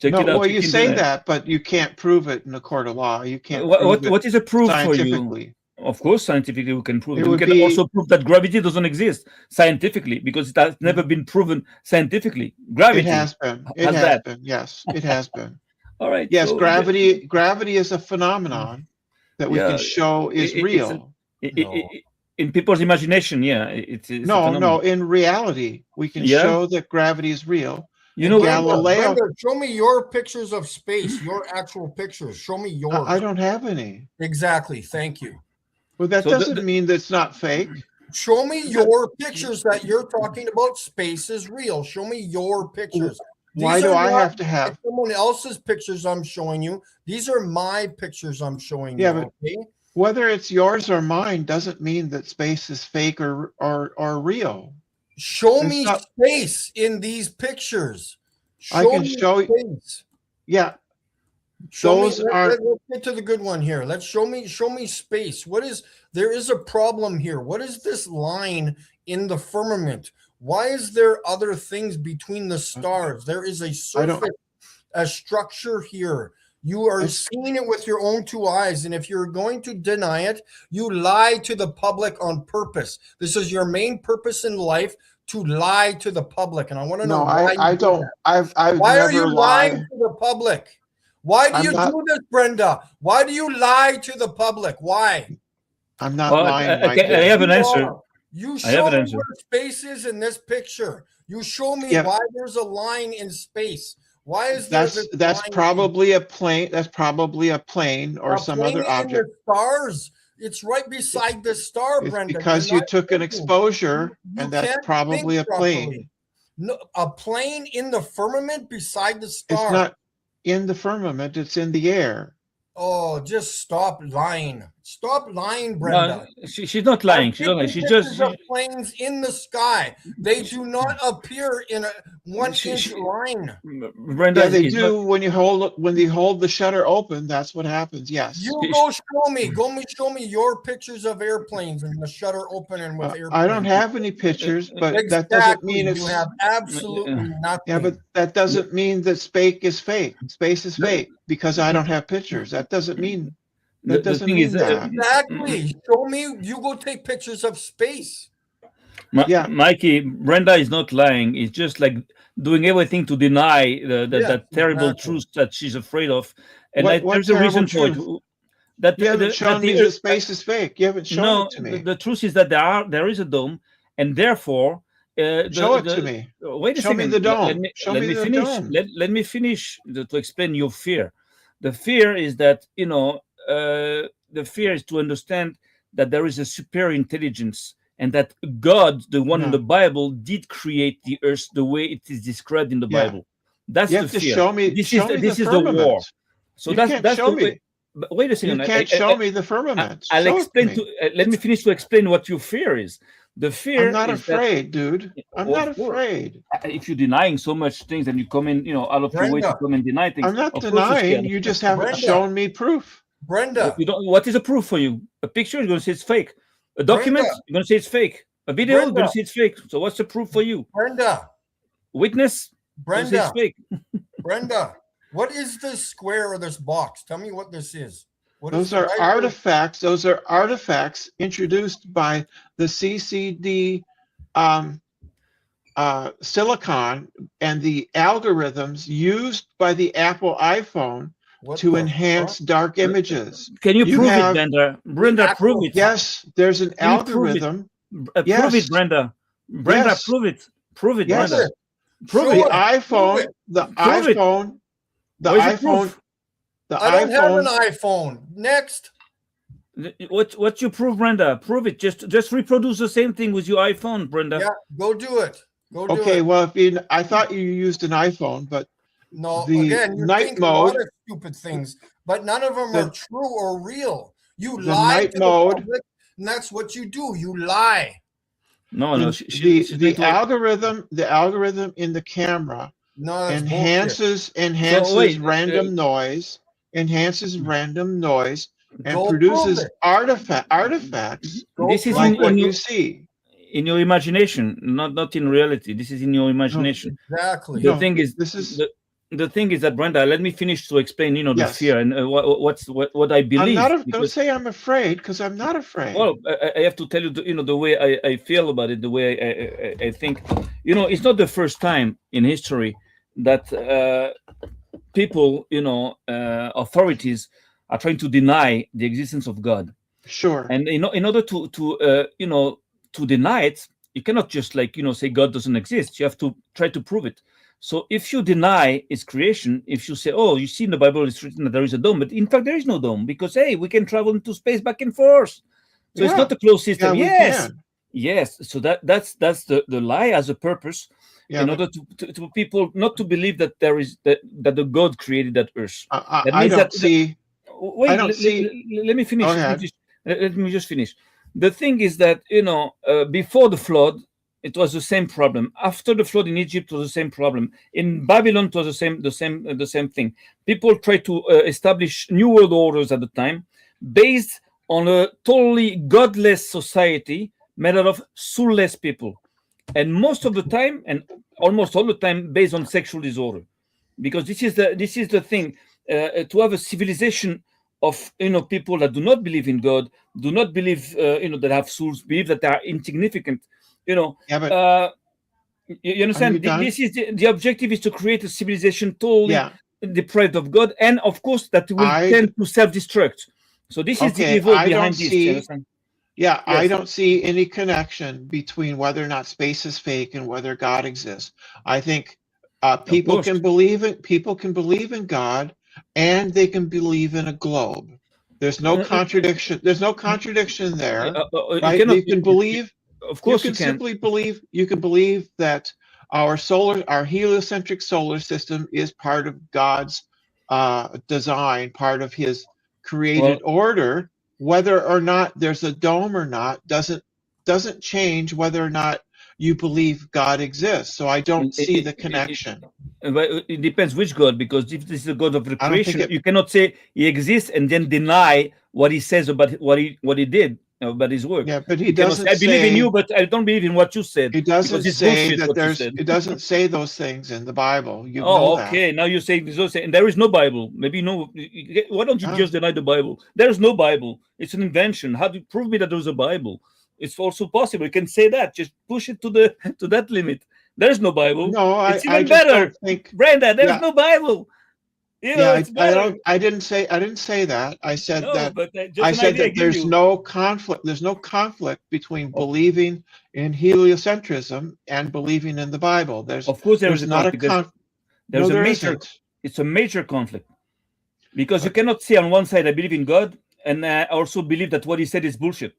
Check No, it out. well, check you into say that, but you can't prove it in a court of law. You can't prove it What is a proof for you? scientifically. Of course, scientifically we can prove It it. We would can be also prove that gravity doesn't exist scientifically because it has never been proven scientifically. It Gravity has been. It has has that. been. Yes, it has been. All right. Yes, So gravity is a phenomenon that we yeah, can show is it's real. in people's imagination. Yeah, it's a No, phenomenon. in reality, we can Yeah. show that gravity is real. You And know, Galileo. Brenda, show me your pictures of space, your actual pictures. Show me yours. I don't have any. Exactly. Thank you. Well, that So doesn't mean that's not fake. Show me your pictures that you're talking about. Space is real. Show me your pictures. Why These do are I not have to have? someone else's pictures I'm showing you? These are my pictures I'm showing Yeah, you. but Okay? whether it's yours or mine doesn't mean that space is fake or real. Show It's me not- space in these pictures. I can show you. space. Yeah, Show those me, are. let's get to the good one here. Let's show me space. There is a problem here. What is this line in the firmament? Why is there other things between the stars? There is a surface, a structure here. You are seeing it with your own two eyes. And if you're going to deny it, you lie to the public on purpose. This is your main purpose in life, to lie to the public. And I want to know why I don't. that. I've Why never are you lied. lying to the public? Why do you do this, Brenda? Why do you lie to the public? Why? I'm not lying. Okay, I have an answer. You I have show an me answer. where space is in this picture. You show me Yeah. why there's a line in space. Why is there That's line probably a plane. That's probably a plane or a some plane other in object. the stars? It's right beside the star, It's Brenda. because You're you not took an thinking. exposure, You and that's can't probably a think properly. plane. No, a plane in the firmament beside the star. It's not in the firmament. It's in the air. Oh, just stop lying. Stop lying, Brenda. No, she's not lying. I'm She's not lying. taking She's just pictures of planes in the sky. They do not appear in a 1 She- inch she- line. Brenda. Yeah, they is do not- when you hold the shutter open. That's what happens. Yes. You go show me. Show me your pictures of airplanes and the shutter open and with airplanes. I don't have any pictures, but that doesn't Exactly. mean it's. You have absolutely nothing. Yeah, but that doesn't mean that space is fake. Space is fake because I don't have pictures. That doesn't mean. The That doesn't thing mean is, that. Exactly. Show me. You go take pictures of space. Yeah. Mikey, Brenda is not lying. It's just like doing everything to deny that terrible exactly. truth that she's afraid of. And What there's a reason for it. terrible That You haven't that shown the me Earth- that space is fake. You haven't shown no, it to me. the truth is that there is a dome, and therefore Show it to me. Wait a Show me second. the dome. Let me, Show let me me the finish. dome. Let me finish to explain your fear. The fear is that the fear is to understand that there is a superior intelligence and that God, the one in No. the Bible, did create the earth the way it is described in the Yeah. Bible. That's You the have to fear. show me. This show is me this the is the war. firmament. So You that's can't that's show the me. way. But wait a You second. can't show me the firmament. I'll Show it explain me. to. Let me finish to explain what your fear is. The fear. I'm not is that- afraid, dude. I'm Of not course. afraid. if you're denying so much things and you come in, out of your way to Brenda. come and deny things. I'm not of course you're denying. scared. You just haven't Brenda. shown me proof. Brenda. You don't. What is a proof for you? A picture, you're going to say it's fake. A document, Brenda. you're going to say it's fake. A video, you're going Brenda. to say it's fake. So what's the proof for you? Brenda. Witness, you're going to say Brenda. it's fake. Brenda. What is this square or this box? Tell me what this is. What is Those the are right- artifacts. Those are artifacts introduced by the CCD silicon and the algorithms used by the Apple iPhone What to the enhance fuck? dark images. Can you, You prove have- it, Brenda? Brenda, Apple- prove it. Yes, there's an Can you prove it? algorithm. Prove Yes. it, Brenda. Brenda, Yes. prove it. Prove it, Yes. Brenda. Prove Show The it. it. iPhone, it. the Prove it. iPhone, the Where's the iPhone, proof? the I don't have an iPhone. iPhone. Next. What you prove, Brenda? Prove it. Just reproduce the same thing with your iPhone, Brenda. Yeah, go do it. Go do Okay, it. well, I thought you used an iPhone, but No, the again, you're night thinking a lot mode- of stupid things, but none of them The- are true or real. You the lie night to mode- the public, and that's what you do. You lie. No, the, she's the going to- algorithm in the camera No, that's bullshit. enhances wait, random noise, and Go produces prove it. artifacts Go This is prove like in- it. what in you your- see. in your imagination, not in reality. This is in your imagination. Exactly. The No, thing is, this is- the thing is that, Brenda, let me finish to explain, the Yes. fear and what I believe. Don't say I'm afraid, because I'm not afraid. Well, I have to tell you, the way I feel about it, the way I think. It's not the first time in history that people, authorities are trying to deny the existence of God. Sure. And in order to deny it, you cannot just say God doesn't exist. You have to try to prove it. So if you deny its creation, if you say, oh, you see in the Bible it's written that there is a dome, but in fact there is no dome, because hey, we can travel into space back and forth. So it's not a closed system. Yes. So that's the lie as a purpose, in order to people not to believe that there is that the God created that earth. I don't see. Wait, let me finish. Let me just finish. The thing is that before the flood, it was the same problem. After the flood in Egypt, it was the same problem. In Babylon, it was the same thing. People tried to establish new world orders at the time, based on a totally godless society made out of soulless people, and most of the time, and almost all the time, based on sexual disorder. Because this is the thing. To have a civilization of people that do not believe in God, do not believe that have souls, believe that they are insignificant. You understand? This is the objective is to create a civilization totally deprived of God, and of course that will tend to self-destruct. So this is the evil behind this. You understand? Yes. I don't see any connection between whether or not space is fake and whether God exists. I think people can believe in God, and they can believe in a globe. There's no contradiction. There's no contradiction there. Right? You can believe. Of course, you can simply believe. You can believe that our heliocentric solar system is part of God's design, part of His created order. Whether or not there's a dome or not doesn't change whether or not you believe God exists. So I don't see the connection. It depends which God, because if this is the God of the creation, you cannot say He exists and then deny what He says about what He did, about His work. Yeah, but He doesn't say, I believe in you, but I don't believe in what you said. It doesn't say that it doesn't say those things in the Bible. You know that. Now you're saying this, and there is no Bible. Maybe no. Why don't you just deny the Bible? There is no Bible. It's an invention. How do you prove me that there's a Bible? It's also possible. You can say that. Just push it to that limit. There's no Bible. No, it's even better. Brenda, there's no Bible. I didn't say that. I said that there's no conflict. There's no conflict between believing in heliocentrism and believing in the Bible. There's not a conflict. It's a major conflict, because you cannot say on one side I believe in God and also believe that what He said is bullshit.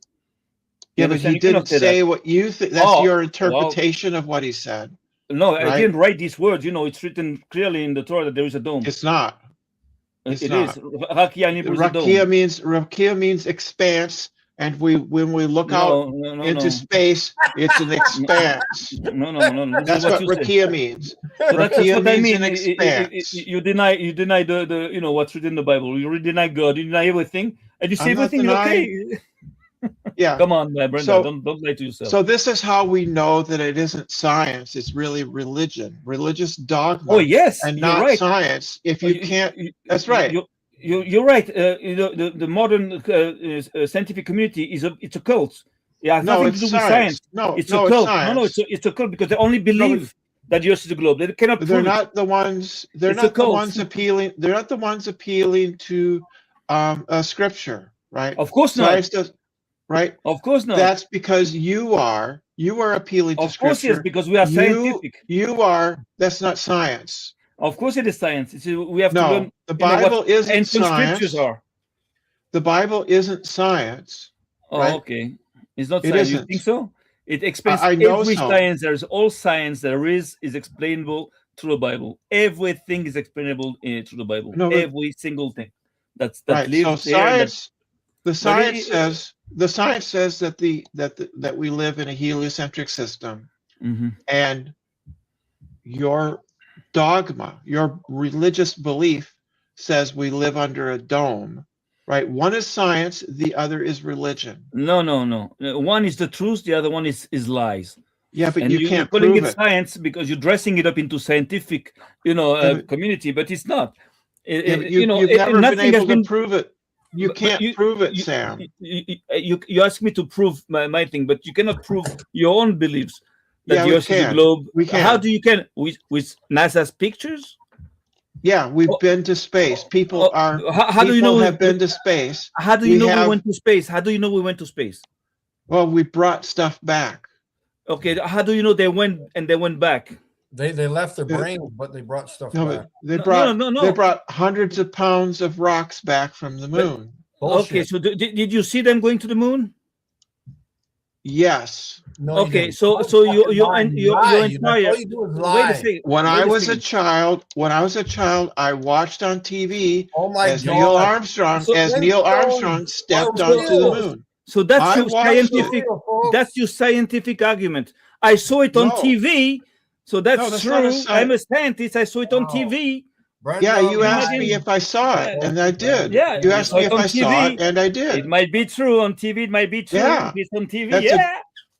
Yeah, but He didn't say what you think. That's your interpretation of what He said. No, I didn't write these words. It's written clearly in the Torah that there is a dome. It's not. It is. Rakia means expanse, and when we look out into space, it's an expanse. No. That's what Rakia means. So Rakia means an expanse. You deny the what's written in the Bible. You deny God. You deny everything, and you say everything is okay. Yeah. Come on, Brenda. Don't lie to yourself. So this is how we know that it isn't science. It's really religious dogma. Oh yes, and not science. If you can't, that's right. You're right. The modern scientific community it's a cult. Yeah, nothing to do with science. No, it's a cult. It's a cult because they only believe that the Earth is a globe. They cannot. They're not the ones. They're not the ones appealing. They're not the ones appealing to scripture, right? Of course not. Science does. Right? Of course not. That's because you are appealing to scripture. Of course, yes, because we are scientific. You are. That's not science. Of course, it is science. We have to learn. The Bible isn't science. Scriptures are. The Bible isn't science. Oh, right? Okay. It's not science. You think so? It explains every science. There's all science there is explainable through the Bible. Everything is explainable through the Bible. Every single thing. That right. lives so science. The science says. The science says that that we live in a heliocentric system, and your dogma, your religious belief, says we live under a dome. Right? One is science, the other is religion. No. One is the truth, the other one is lies. Yeah, but and you you're can't calling prove it it. science because you're dressing it up into scientific, community, but it's not. Yeah, but you've never been Nothing has able to been. prove it. You But can't prove it, you, Sam. you ask me to prove my thing, but you cannot prove your own beliefs that Yeah, the we Earth is a can. globe. We How can. do you can with NASA's pictures? Yeah, we've Oh, been to space. People how do you know have been to space. How do you know we went to space? How do you know we went to space? Well, we brought stuff back. Okay, how do you know they went back? They left their brains, but they brought stuff No, back. but No. they brought hundreds of pounds of rocks back from the But- moon. Bullshit. Okay, so did you see them going to the moon? Yes. No, you Okay, didn't. so your Lie. That's entire all you do is wait a lie. second. When wait I a was a second. child, I watched on TV Oh my as God. Neil Armstrong So- stepped Are onto the real. moon. So that's I your watched scientific. Real, folks. That's your scientific argument. I saw it on No. TV, so that's, No, that's true. not a sci- I'm a scientist. I saw it on Wow. TV. Yeah, you asked Imagine- me if I saw it, and I did. Yeah, You you asked saw me it if on I saw TV. it, and I It did. might be true on TV. It might be true. Yeah. It's on TV. That's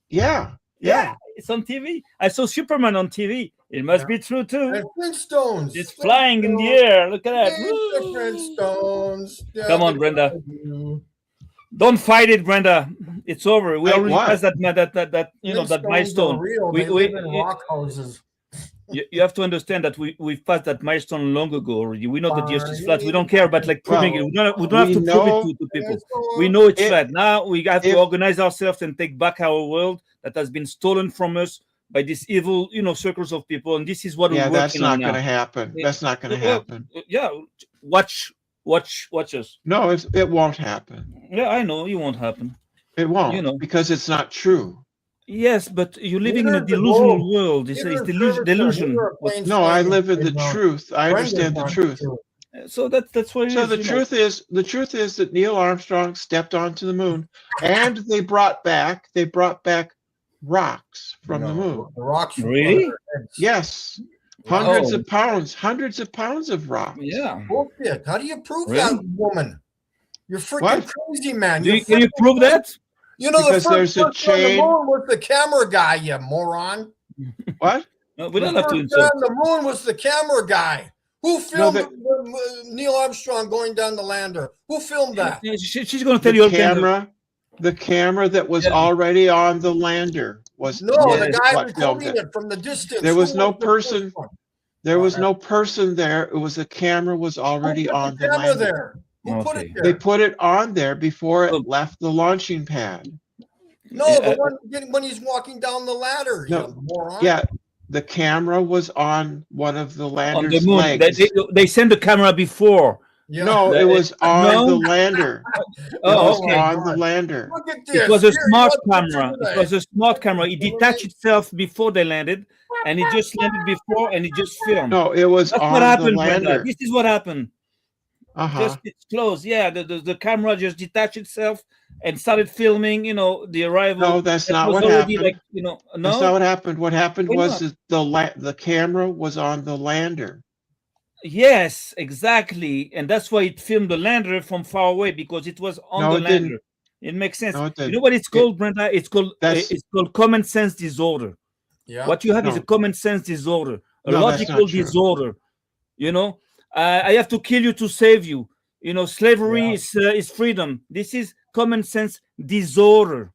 Yeah, it's on TV. I saw Superman on TV. It must Yeah. be true too. And Flintstones. It's flying in the air. Look at that. Woo. Flintstones. Yeah, Come on, they Brenda. love you. Don't fight it, Brenda. It's over. We Hey, already what? passed that that that Flintstones milestone. are real. We- They we- live in rock houses. You have to understand that we've passed that milestone long ago already. We know that the Earth is flat. We don't care about like proving it. We don't have we to prove know- it to people. We know it's flat. Now we have to organize ourselves and take back our world that has been stolen from us by these evil, circles of people. And this is what Yeah, we're that's working not on going to now. happen. That's not going to Well, happen. Yeah, watch us. No, it won't happen. Yeah, I know it won't happen. It won't because it's not true. Yes, but you're living in a Neither the delusional globe, world. It's neither delusion. neither are planes No, I flying live in the upside down. truth. I understand the Brenda's truth. not true. So that's what it is. So the truth is that Neil Armstrong stepped onto the moon, and they brought back rocks from the moon. The rocks from Really? other heads. Yes, Wow. hundreds of pounds of rocks. Yeah. Bullshit. How do you prove Really? that, woman? You're freaking What? crazy, man. Can you prove that? You know, Because the there's first a person on the chain- moon was the camera guy, you moron. What? No, we The don't have to first guy insult. on the moon was the camera guy. Who filmed that- Neil Armstrong going down the lander? Who filmed that? Yeah, she's going to tell you all kinds of- The camera that was already on the lander was No, Yes, the guy what filmed recording it. it from the distance. There was Who no the first person- one? There was no person there. It was the camera was already Who put on the camera lander. there? Who put Okay. it there? They put it on there before it Oh. left the launching pad. No, Yeah, the one when he's walking down the ladder. No, you moron. Yeah, the camera was on one of the on lander's the moon. legs. They sent the camera before. Yeah. No, it was on No? the lander. Oh, it was okay. on the lander. Look at this. It was a Here, smart you got camera. pictures It was a smart camera. It detached itself before they landed, and it just landed before, and it just filmed. No, it was That's on what the happened, Brenda. lander. This is what happened. Uh-huh. Just it's closed. Yeah, the camera just detached itself and started filming. The arrival. No, that's That not was what already happened. no. That's not what happened. What happened Why was not? that the camera was on the lander. Yes, exactly, and that's why it filmed the lander from far away because it was on No, the it lander. didn't. It makes sense. No, it You didn't. know what it's called, Brenda? It's called common sense disorder. Yeah. What you have is No. a common sense disorder, a No, that's logical not true. disorder. I have to kill you to save you. Slavery is freedom. This is common sense disorder.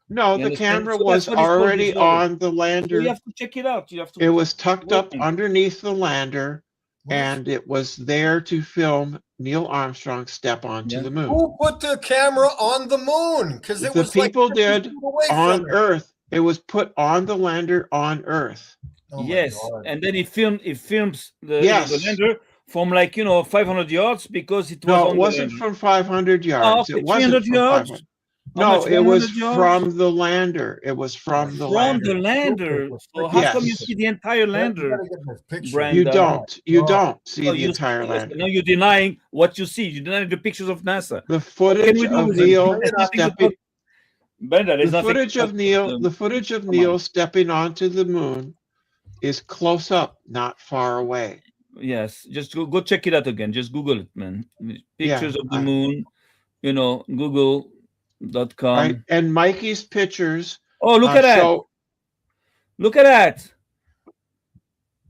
No, You the understand? camera So was that's what it's called, already disorder. on the So lander. you have to check it out. You have to. It was tucked up Working. underneath the lander, and it was there to film Neil Armstrong step onto Yeah. the moon. Who put the camera on the moon? Because it The was like people 50 did feet away on from it. Earth. It was put on the lander on Earth. Oh my Yes, God. and then it films the Yes. lander from 500 yards because it was No, on it wasn't the from 500 yards. okay, It wasn't 300 from yards? 500. How No, much, it was 100 yards? from the lander. It was from the lander. the lander. So how Yes. come you see the entire You lander? gotta get this picture. Brand- You and, don't. You Oh. don't see Oh, the you entire see- lander. No, you're denying what you see. You're denying the pictures of NASA. The What can footage we do of with it? Neil There's nothing to stepping. talk- Brenda, there's The nothing to footage talk of Neil. about. The footage of Come Neil on. stepping onto the moon is close up, not far away. Yes, just go check it out again. Just Google it, man. Pictures of the I- moon. Google.com. Right? And Mikey's pictures Oh, look at that. show Look at that.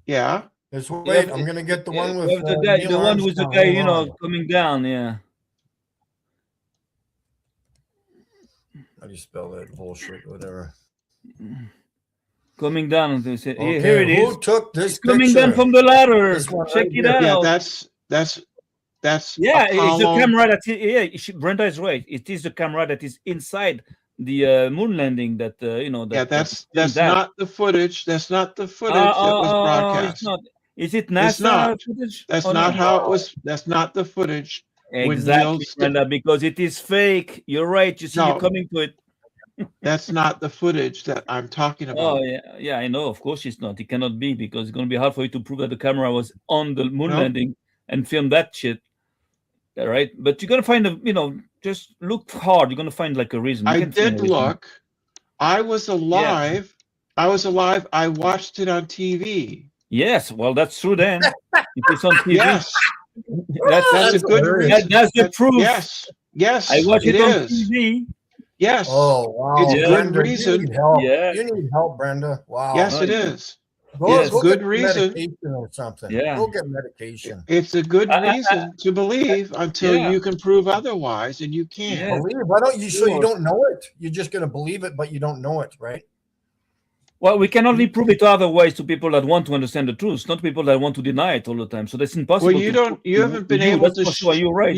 Yeah. Let's You wait. have- I'm gonna get the you one with have the guy, Neil the one with the Armstrong. guy, Hold you know, on. coming down. Yeah. How do you spell that bullshit? Whatever. Coming down. Here Okay, it is. who took this It's coming down picture? from the ladder. This one Check right it here. out. Yeah, that's Yeah, it's the Apollo. camera that. Brenda is right. It is the camera that is inside the moon landing. That you know. That, Yeah, that's not the footage. That's not the footage that was It's broadcast. not. Is it It's NASA not. footage? That's Oh, not no. how it was. That's not the footage. When Exactly, Neil Brenda, because it is fake. You're right. You see, No. you're coming to it. That's not the footage that I'm talking about. Oh yeah, I know. Of course, it's not. It cannot be because it's going to be hard for you to prove that the camera was on the moon No. landing and film that shit. All right, but you're gonna find just look hard. You're gonna find like a reason. You I can find a did reason. look. I was alive. I was alive. I watched it on TV. Yes, well, that's true then. If it's on TV, Yes, that's that's a good reason. that's the proof. Yes, I watched it on is. TV. Yes, Oh wow! It's Yeah. good Brenda, reason. You need help. Yeah. You need help, Brenda. Wow. yes, it is. Go, It's go good get reason. medication or something. Yeah. Go get medication. It's a good I- reason to believe until Yeah. you can prove otherwise, and you can't. Yeah. Believe. Why don't you? So you Sure. don't know it. You're just gonna believe it, but you don't know it, right? Well, we can only prove it otherwise to people that want to understand the truth, not people that want to deny it all the time. So that's impossible. Well, you to don't. prove You to haven't been you. able That's to. for sure. You're right.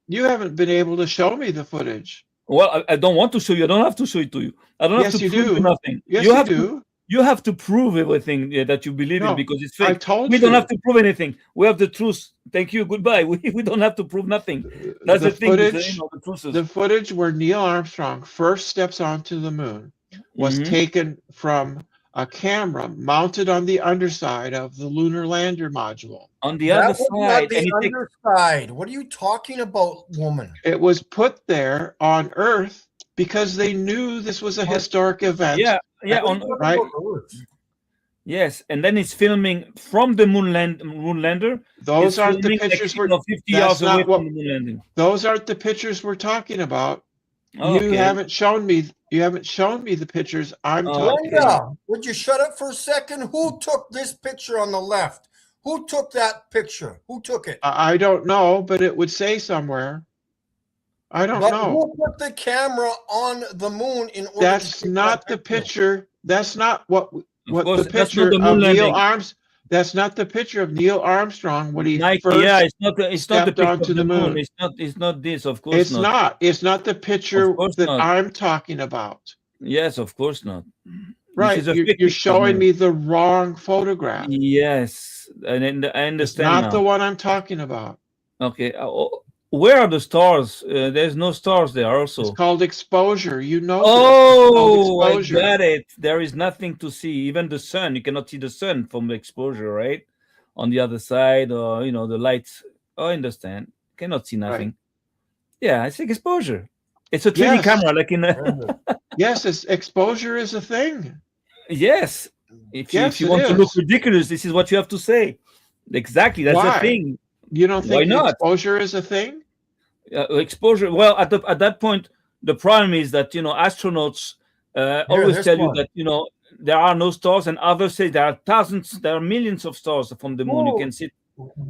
You haven't been able to show me the footage. Well, I don't want to show you. I don't have to show it to you. I don't Yes, have to you prove do. you nothing. Yes, you you have do. to. You have to prove everything that you believe in No, because it's I fake. told We you. don't have to prove anything. We have the truth. Thank you. Goodbye. We don't have to prove nothing. That's the thing. Footage. The truth is. The footage where Neil Armstrong first steps onto the moon was Mhm. taken from a camera mounted on the underside of the lunar lander module. On the That other was side, not the and it takes underside. What are you talking about, woman? It was put there on Earth because they knew this was a historic event. yeah. What are you On talking right. about Earth? yes, and then it's filming from the moon lander. Those It's aren't the filming pictures like, we're 50 that's yards away not what- from the moon landing. those aren't the pictures we're talking about. Oh, You okay. haven't shown me the pictures I'm Oh, talking about. Brenda, would you shut up for a second? Who took this picture on the left? Who took that picture? Who took it? I don't know, but it would say somewhere. I don't But know. who put the camera on the moon in order That's to take not that the picture. That's not what Of the course, that's not picture the of moon Neil landing. Arms. That's not the picture of Neil Armstrong when he Nike, first. yeah, it's not the stepped picture onto of the moon. It's not this, of course It's not. not. It's not the picture Of course that not. I'm talking about. Yes, of course not. Right. is a You're, fake you're picture, showing man. me the wrong photograph. Yes, and I It's understand not now. the one I'm talking about. Okay, where are the stars? There's no stars there also. It's called exposure. You know Oh, I exposure. got it. There is nothing to see. Even the sun, you cannot see the sun from the exposure, right? On the other side, or the lights. Oh, I understand. Cannot see nothing. Yeah, it's like exposure. It's a 3D Yes. camera, like in a Yes, exposure is a thing. yes. If Yes, you it want to look is. ridiculous, this is what you have to say. Exactly, that's Why? the thing. You don't Why think not? exposure is a thing? Exposure. Well, at that point, the problem is that astronauts always this tell one. you that there are no stars, and others say there are thousands, there are millions of stars from the moon. You Who- can see.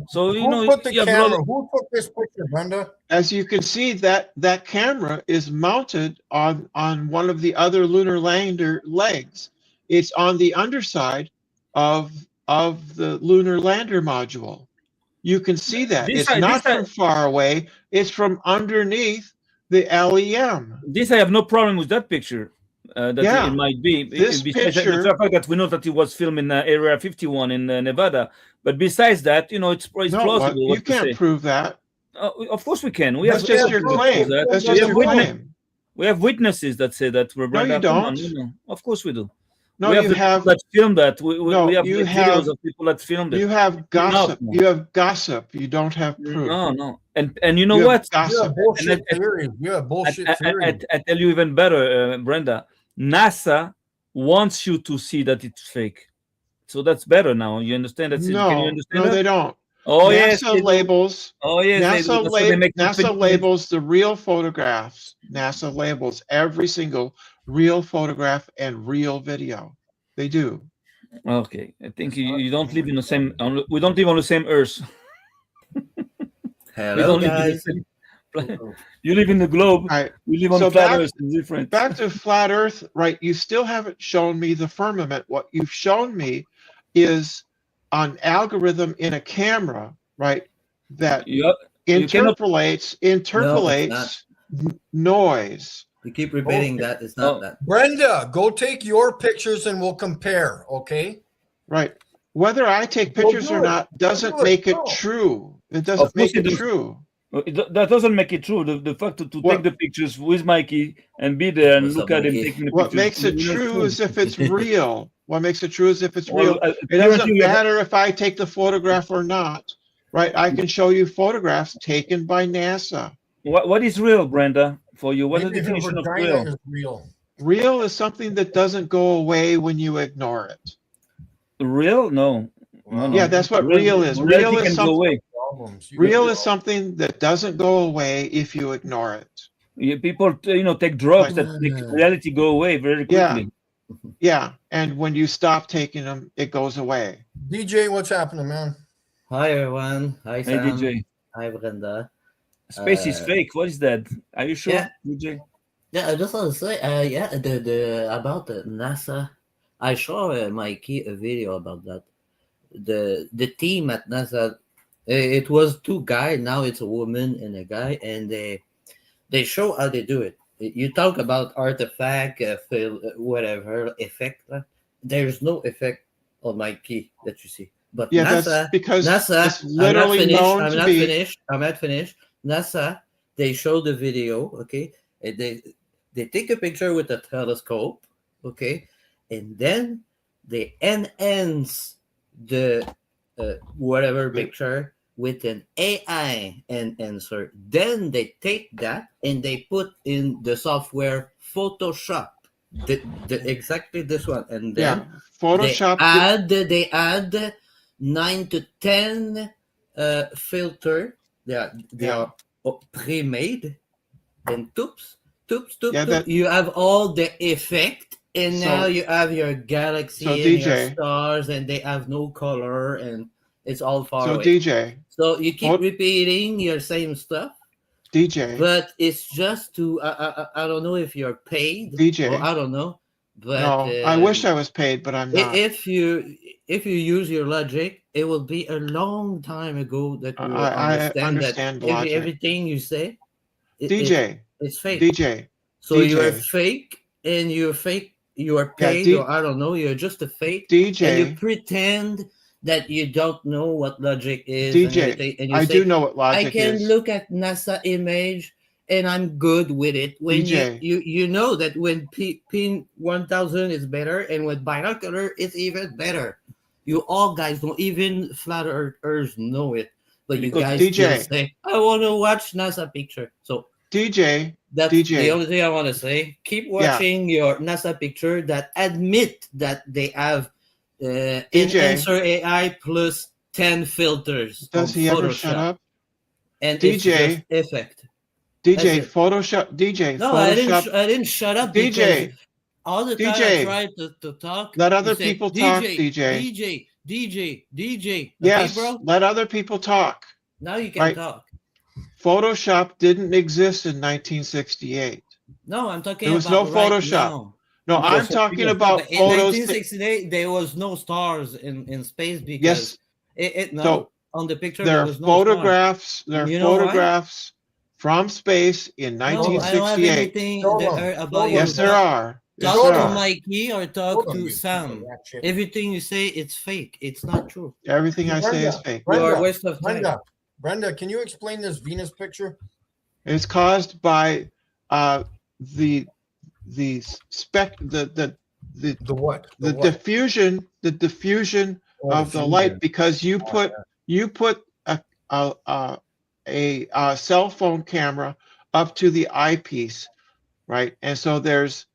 So Who put the you have a lot camera? of- Who took this picture, Brenda? As you can see, that camera is mounted on one of the other lunar lander legs. It's on the underside of the lunar lander module. You can see that. This It's side- not this from side- far away. It's from underneath the LEM. This I have no problem with that picture. That Yeah. it might be. This Besides the picture- fact that we know that it was filmed in Area 51 in Nevada, but besides that, it's No, plausible. you what to say. can't prove that. Of course we can. We That's have just your proof of claim. that. That's We just have your witness- claim. We have witnesses that say that. No, you don't. Of course we do. No, we have you the have people that filmed that. We No, have you the have- videos of people that filmed it. you have gossip. No. You have gossip. You don't have proof. No. And you know You have what? You have gossip. bullshit And theory. You have bullshit theory. I tell you even better, Brenda. NASA wants you to see that it's fake. So that's better now. You understand that? Can you No, understand no, that? they don't. Oh yes, NASA they do. labels. Oh yes, they do. NASA, That's why they make NASA it- labels the real photographs. NASA labels every single real photograph and real video. They do. Okay, I think you don't live in the same. We don't live on the same Earth. We Hello, don't live in the guys. same. You live in the globe. All right. We live on So flat Earth. It's different. Back to flat Earth, right? You still haven't shown me the firmament. What you've shown me is an algorithm in a camera, right? That You cannot. interpolates noise. You keep repeating Okay. that. It's not Oh. that. Brenda, go take your pictures and we'll compare, okay? Right. Whether I take Go pictures do or it. not Go doesn't do it. make it No. true. It Of doesn't course make it it does. true. That doesn't make it true. The fact to What- take the pictures with Mikey and be there and What's look up, at him Mikey? taking the What pictures. makes it you know, it's true is if it's real. What makes it true is if it's Well, real. It apparently doesn't you have- matter if I take the photograph or not, right? I can show you photographs taken by NASA. What is real, Brenda, for you? What's the Maybe her definition of vagina real? is real. Real is something that doesn't go away when you ignore it. Real? No. No, no. Yeah, that's what real is. Real Reality is can go something. away. Problems. You Real got- is something that doesn't go away if you ignore it. People, take drugs that make reality go away very Yeah. quickly. Yeah, and when you stop taking them, it goes away. DJ, what's happening, man? Hi, everyone. Hi, Hey, Sam. DJ. Hi, Brenda. Space is fake. What is that? Are you sure, Yeah. DJ? Yeah, I just want to say, the about the NASA. I saw Mikey a video about that. The team at NASA, it was two guys. Now it's a woman and a guy, and they show how they do it. You talk about artifact, whatever effect. There's no effect on Mikey that you see. But Yeah, NASA, that's because NASA, it's literally known I'm to not be. finished. I'm not finished. NASA, they show the video, okay, and they take a picture with a telescope, okay, and then they enhance the whatever picture with an AI enhancer. Then they take that and they put in the software Photoshop, exactly this one, and then Photoshop. they add 9 to 10 filter. They are pre-made, and you have all the effect, and now you have your galaxy and your stars, and they have no color, and it's all far away. DJ. So you keep repeating your same stuff. DJ. But it's just to I don't know if you're paid. DJ. Or I don't know. But No, I wish I was paid, but I'm not. If you use your logic, it will be a long time ago that you will understand that logic. everything you say, it's fake. DJ. So you are fake, and you're fake. You are paid, or I don't know. You're just a fake. DJ. And you pretend that you don't know what logic is. DJ. And you I say, do know what logic is. I can look at NASA image, and I'm good with it. When DJ. you know that when P1000 is better, and with binocular it's even better. You all guys don't, even flat earthers know it, but you guys still say, I want to watch NASA picture. So DJ, that's the only thing I want to say. Keep watching your NASA picture that admit that they have enhancer AI plus 10 filters. Does he ever shut up? And DJ effect. DJ Photoshop. DJ. No, Photoshop. I didn't shut up. DJ. All the time I tried to talk. Let other people talk, DJ. DJ. Yes, okay, bro? let other people talk. Now you can talk. Photoshop didn't exist in 1968. No, I'm talking about no Photoshop. Now. No, I'm talking about photos. In 1968, there was no stars in space because on the picture there was no photographs. Stars. There are photographs from space in 1968. I don't have anything about yes, there are. Talk to Mikey or talk to Sam. Everything you say, it's fake. It's not true. Everything I say is fake. You are a waste of time. Brenda, can you explain this Venus picture? It's caused by the diffusion of the light, because you put a cell phone camera up to the eyepiece, right? And so there's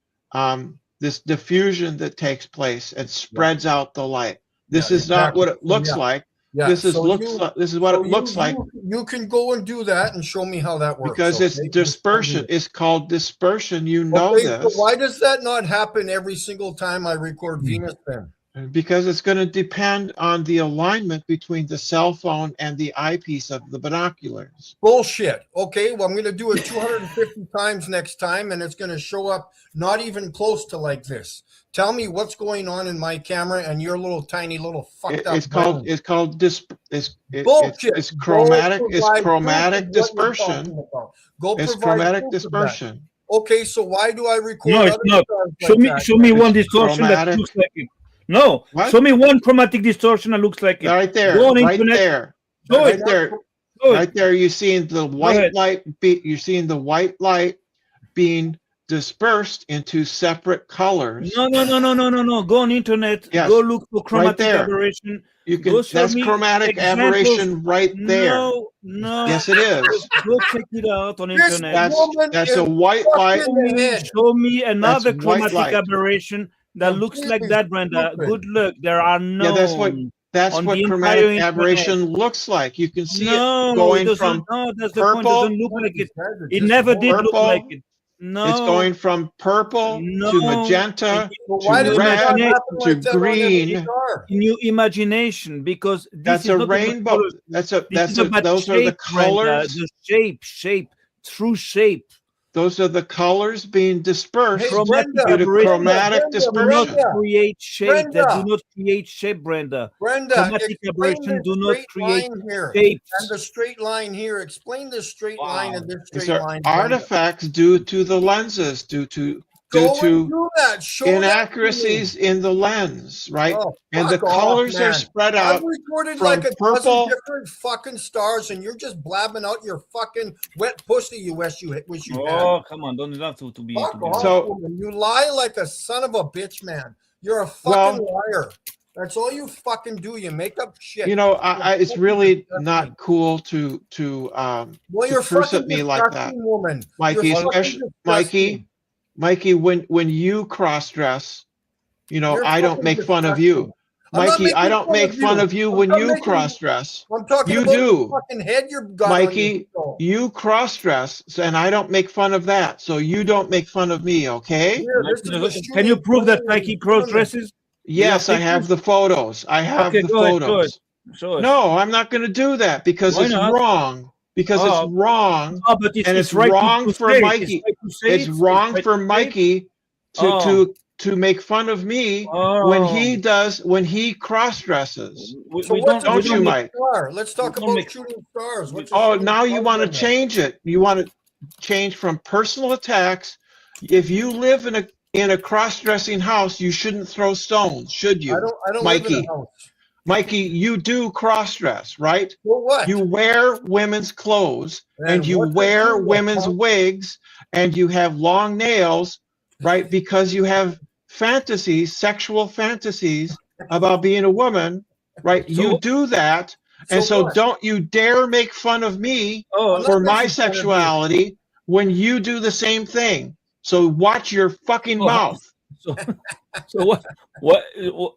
this diffusion that takes place and spreads out the light. This is not what it looks like, Yeah. This is so looks you- like, this is what so it looks like You can go and do that and show me how that works. because it's okay? dispersion. It's called dispersion. You know Okay, so this. why does that not happen every single time I record Venus then? Because it's going to depend on the alignment between the cell phone and the eyepiece of the binoculars. Bullshit. Okay, well, I'm going to do it 250 times next time, and it's going to show up not even close to like this. Tell me what's going on in my camera and your little tiny little fucked up. It's called Bullshit. it's chromatic. Go It's provide chromatic proof of what you're dispersion. talking about. Go It's provide chromatic proof of that. dispersion. Okay, so why do I record? No, it's other not. stars Show like me, that? show me one It's distortion chromatic. that looks like it. No, What? show me one chromatic distortion that looks like it. Right there, Go on right internet. there, Show right it. there, Show it. right there. You're seeing the white ahead. light. You're seeing the white light being dispersed into separate colors. No. Go on internet. Yes, Go look for chromatic there. aberration. You Go can. show That's me chromatic examples. aberration right there. No. Yes, it is. Go check it out on This internet. That's a white light. fucking head. Show me another That's white chromatic light. aberration that looks like that, Brenda. Stupid. Good luck. There are no. Yeah, that's on what the entire chromatic internet. aberration looks like. You can see No, it going it doesn't. from No, that's the point. It purple. doesn't look like it. It never did look Purple. like it. No. It's going from purple No. to magenta Well, why to does that red happen to like that on every green. star? in your imagination, because this That's is a not about rainbow. colors. That's a This that's is a about those are the shape, Brenda. colors. The shape, true shape. Those are the colors being dispersed Hey, Chromatic Brenda, due to aberration chromatic Brenda, do not dispersion. create shape. That Brenda. do not create shape, Brenda. Brenda, Chromatic explain aberration this do not straight create line here. shapes. And the straight line here. Explain this straight line and this These straight are line. Brenda. artifacts due to the lenses, due to Go and do that. Show that to me. inaccuracies in the lens, right? Oh, And the fuck off, colors are man. spread I've out recorded from like a dozen purple. different fucking stars, and you're just blabbing out your fucking wet pussy. You wish you had. Oh, come on! Don't have to be. Fuck off, So- woman. You lie like a son of a bitch, man. You're a Well- fucking liar. That's all you fucking do. You make up shit. You know, it's really not cool to well, to you're curse fucking at me like that, disgusting, woman. Mikey. You're fucking Especially disgusting. Mikey. When you cross dress, you know, You're I don't fucking make fun of you, I'm not Mikey. making I don't make fun of you I'm when not you making- cross dress. I'm talking You about do. the fucking head you're got Mikey, on your You cross dress, and I don't make fun of that. So you don't make fun of me, okay? Here, this is a Can you shooting prove that plane Mikey in cross front of dresses? Yes, I have the photos. I have Okay, the go ahead, photos. Show us. No, I'm not going to do that because Why it's not? wrong. Because Oh. it's wrong. Oh, but it's, And it's it's right wrong to for say it. Mikey. It's right to say It's it. wrong right for to say it. Mikey Oh. to make fun of me Oh. when he cross dresses. We, So we what's don't a you, shooting Mike? star? Let's talk We don't about make- shooting stars. What's a Oh, shooting now you star want to on that? change it. You want to change from personal attacks. If you live in a cross-dressing house, you shouldn't throw stones, should you? I don't live in Mikey. a house. Mikey, you do cross-dress, right? Well, what? You wear women's clothes and you what's it wear do, women's punk? wigs and you have long nails, right? Because you have fantasies, sexual fantasies about being a woman, right? So- You do that. And so what? don't you dare make fun of me Oh, I'm for not my making fun of you. sexuality when you do the same thing. So watch your fucking Oh, mouth. so, so what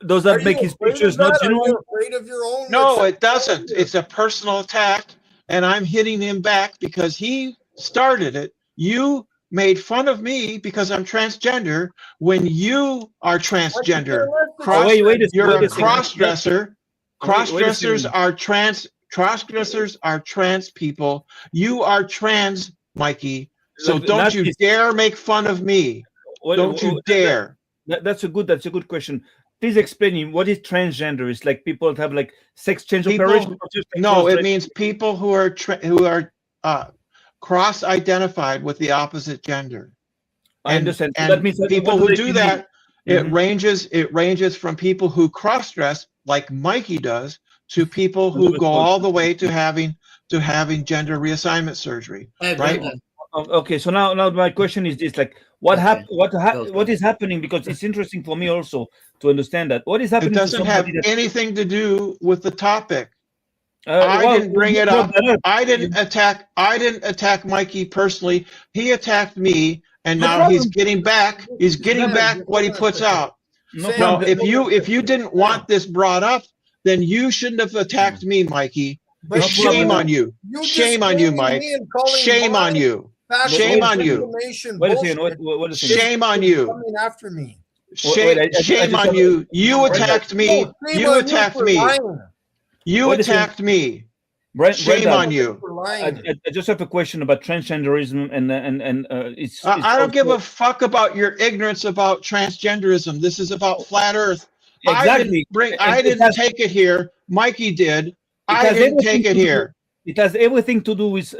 does that Are make you his afraid pictures of not that? Are genuine? you afraid of your own? No, it doesn't. It's a personal attack, and I'm hitting him back because he started it. You made fun of me because I'm transgender when you are transgender. Cross, wait a you're a second. cross-dresser. Cross-dressers second. are trans. Cross-dressers are trans people. You are trans, Mikey. So Look, don't that you is- dare make fun of me. What- Don't you what- dare. That's a good question. Please explain what is transgender. It's like people that have like sex change People- operation. Or just like No, it cross-dressing? means people who are cross-identified with the opposite gender. I understand. So And that means that people what who they do can that, it Mhm. ranges from people who cross-dress like Mikey does to people who Another go quote. all the way to having gender reassgnment surgery. Hey, Right? Brenda, Okay, so now my question is this: like, what Okay. what is happening? Because it's interesting for me also to understand that what is It happening. to doesn't have somebody that, anything to do with the topic. well, I didn't bring you it brought up. that I didn't attack Mikey personally. He attacked me, and No now he's problem. getting back. He's getting Yeah, back you're what he not puts affected. out. No Sam, No, problem. if you didn't want this brought up, then you shouldn't have attacked me, Mikey. But Shame on you. You Shame just on you, blaming Mike. me and calling Shame my on you. factual Shame on you. information Wait a second. bullshit. What a second. Shame on you. Coming after me. Shame, I shame just on have- you. You Brenda, attacked me. No, shame You on attacked for me. lying. You Wait a second. attacked me. Shame Brenda, on you. For I, lying. I just have a question about transgenderism and it's. I don't give a also- fuck about your ignorance about transgenderism. This is about flat Earth. Exactly. I It didn't has- take it here. Mikey did. I has didn't everything take it to do- here. It has everything to do with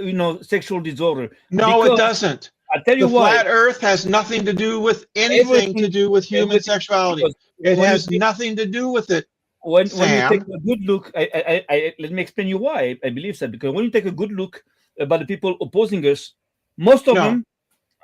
sexual disorder. No, it Because- doesn't. I'll tell you The why. flat Earth has nothing to do with anything to do with human everything- sexuality. because It when you has take- nothing to do with it. when you Sam. take a good look, let me explain you why I believe that. Because when you take a good look about the people opposing us, most of No. them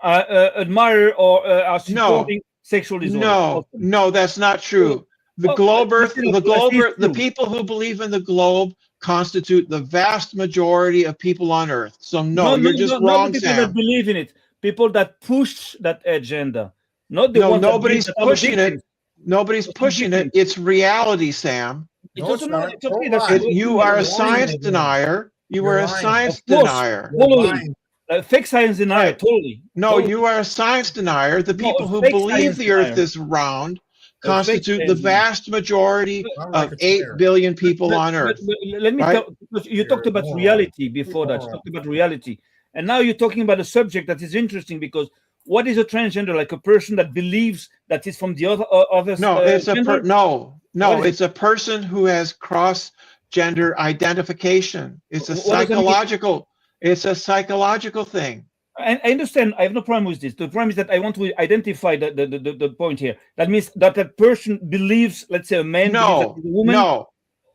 admire or are supporting sexual disorder. No, no, that's not true. The Well, globe Earth, listen, the globe it's Earth, the true. people who believe in the globe constitute the vast majority of people on Earth. So no, you're just not wrong, the people that Sam. believe in it, people that push that agenda, not the No, ones nobody's that believe that are the pushing it. victims. Nobody's pushing it. It's reality, Sam. It No, doesn't it's matter. not. It's okay. Don't That's lie. what You do. are a lying science again. denier. You You're are a lying. science Of course. denier. You're Totally. lying. Fake science denier, Right. totally. No, Totally. you are a science denier. The No, people a who fake believe science the Earth denier. is round A fake constitute the science denier. vast majority Sound like of a 8 square. billion people on But Earth. let me right? tell because you talked about You're reality before that. You wrong. talked about reality. And now you're talking about a subject that is interesting because what is a transgender? Like a person that believes that is from the other No, it's a gender? no, What is it? it's a person who has cross gender identification. It's a What does that mean? psychological. It's a psychological thing. I understand. I have no problem with this. The problem is that I want to identify the point here. That means that a person believes, let's say, a man believes that No, he's a woman.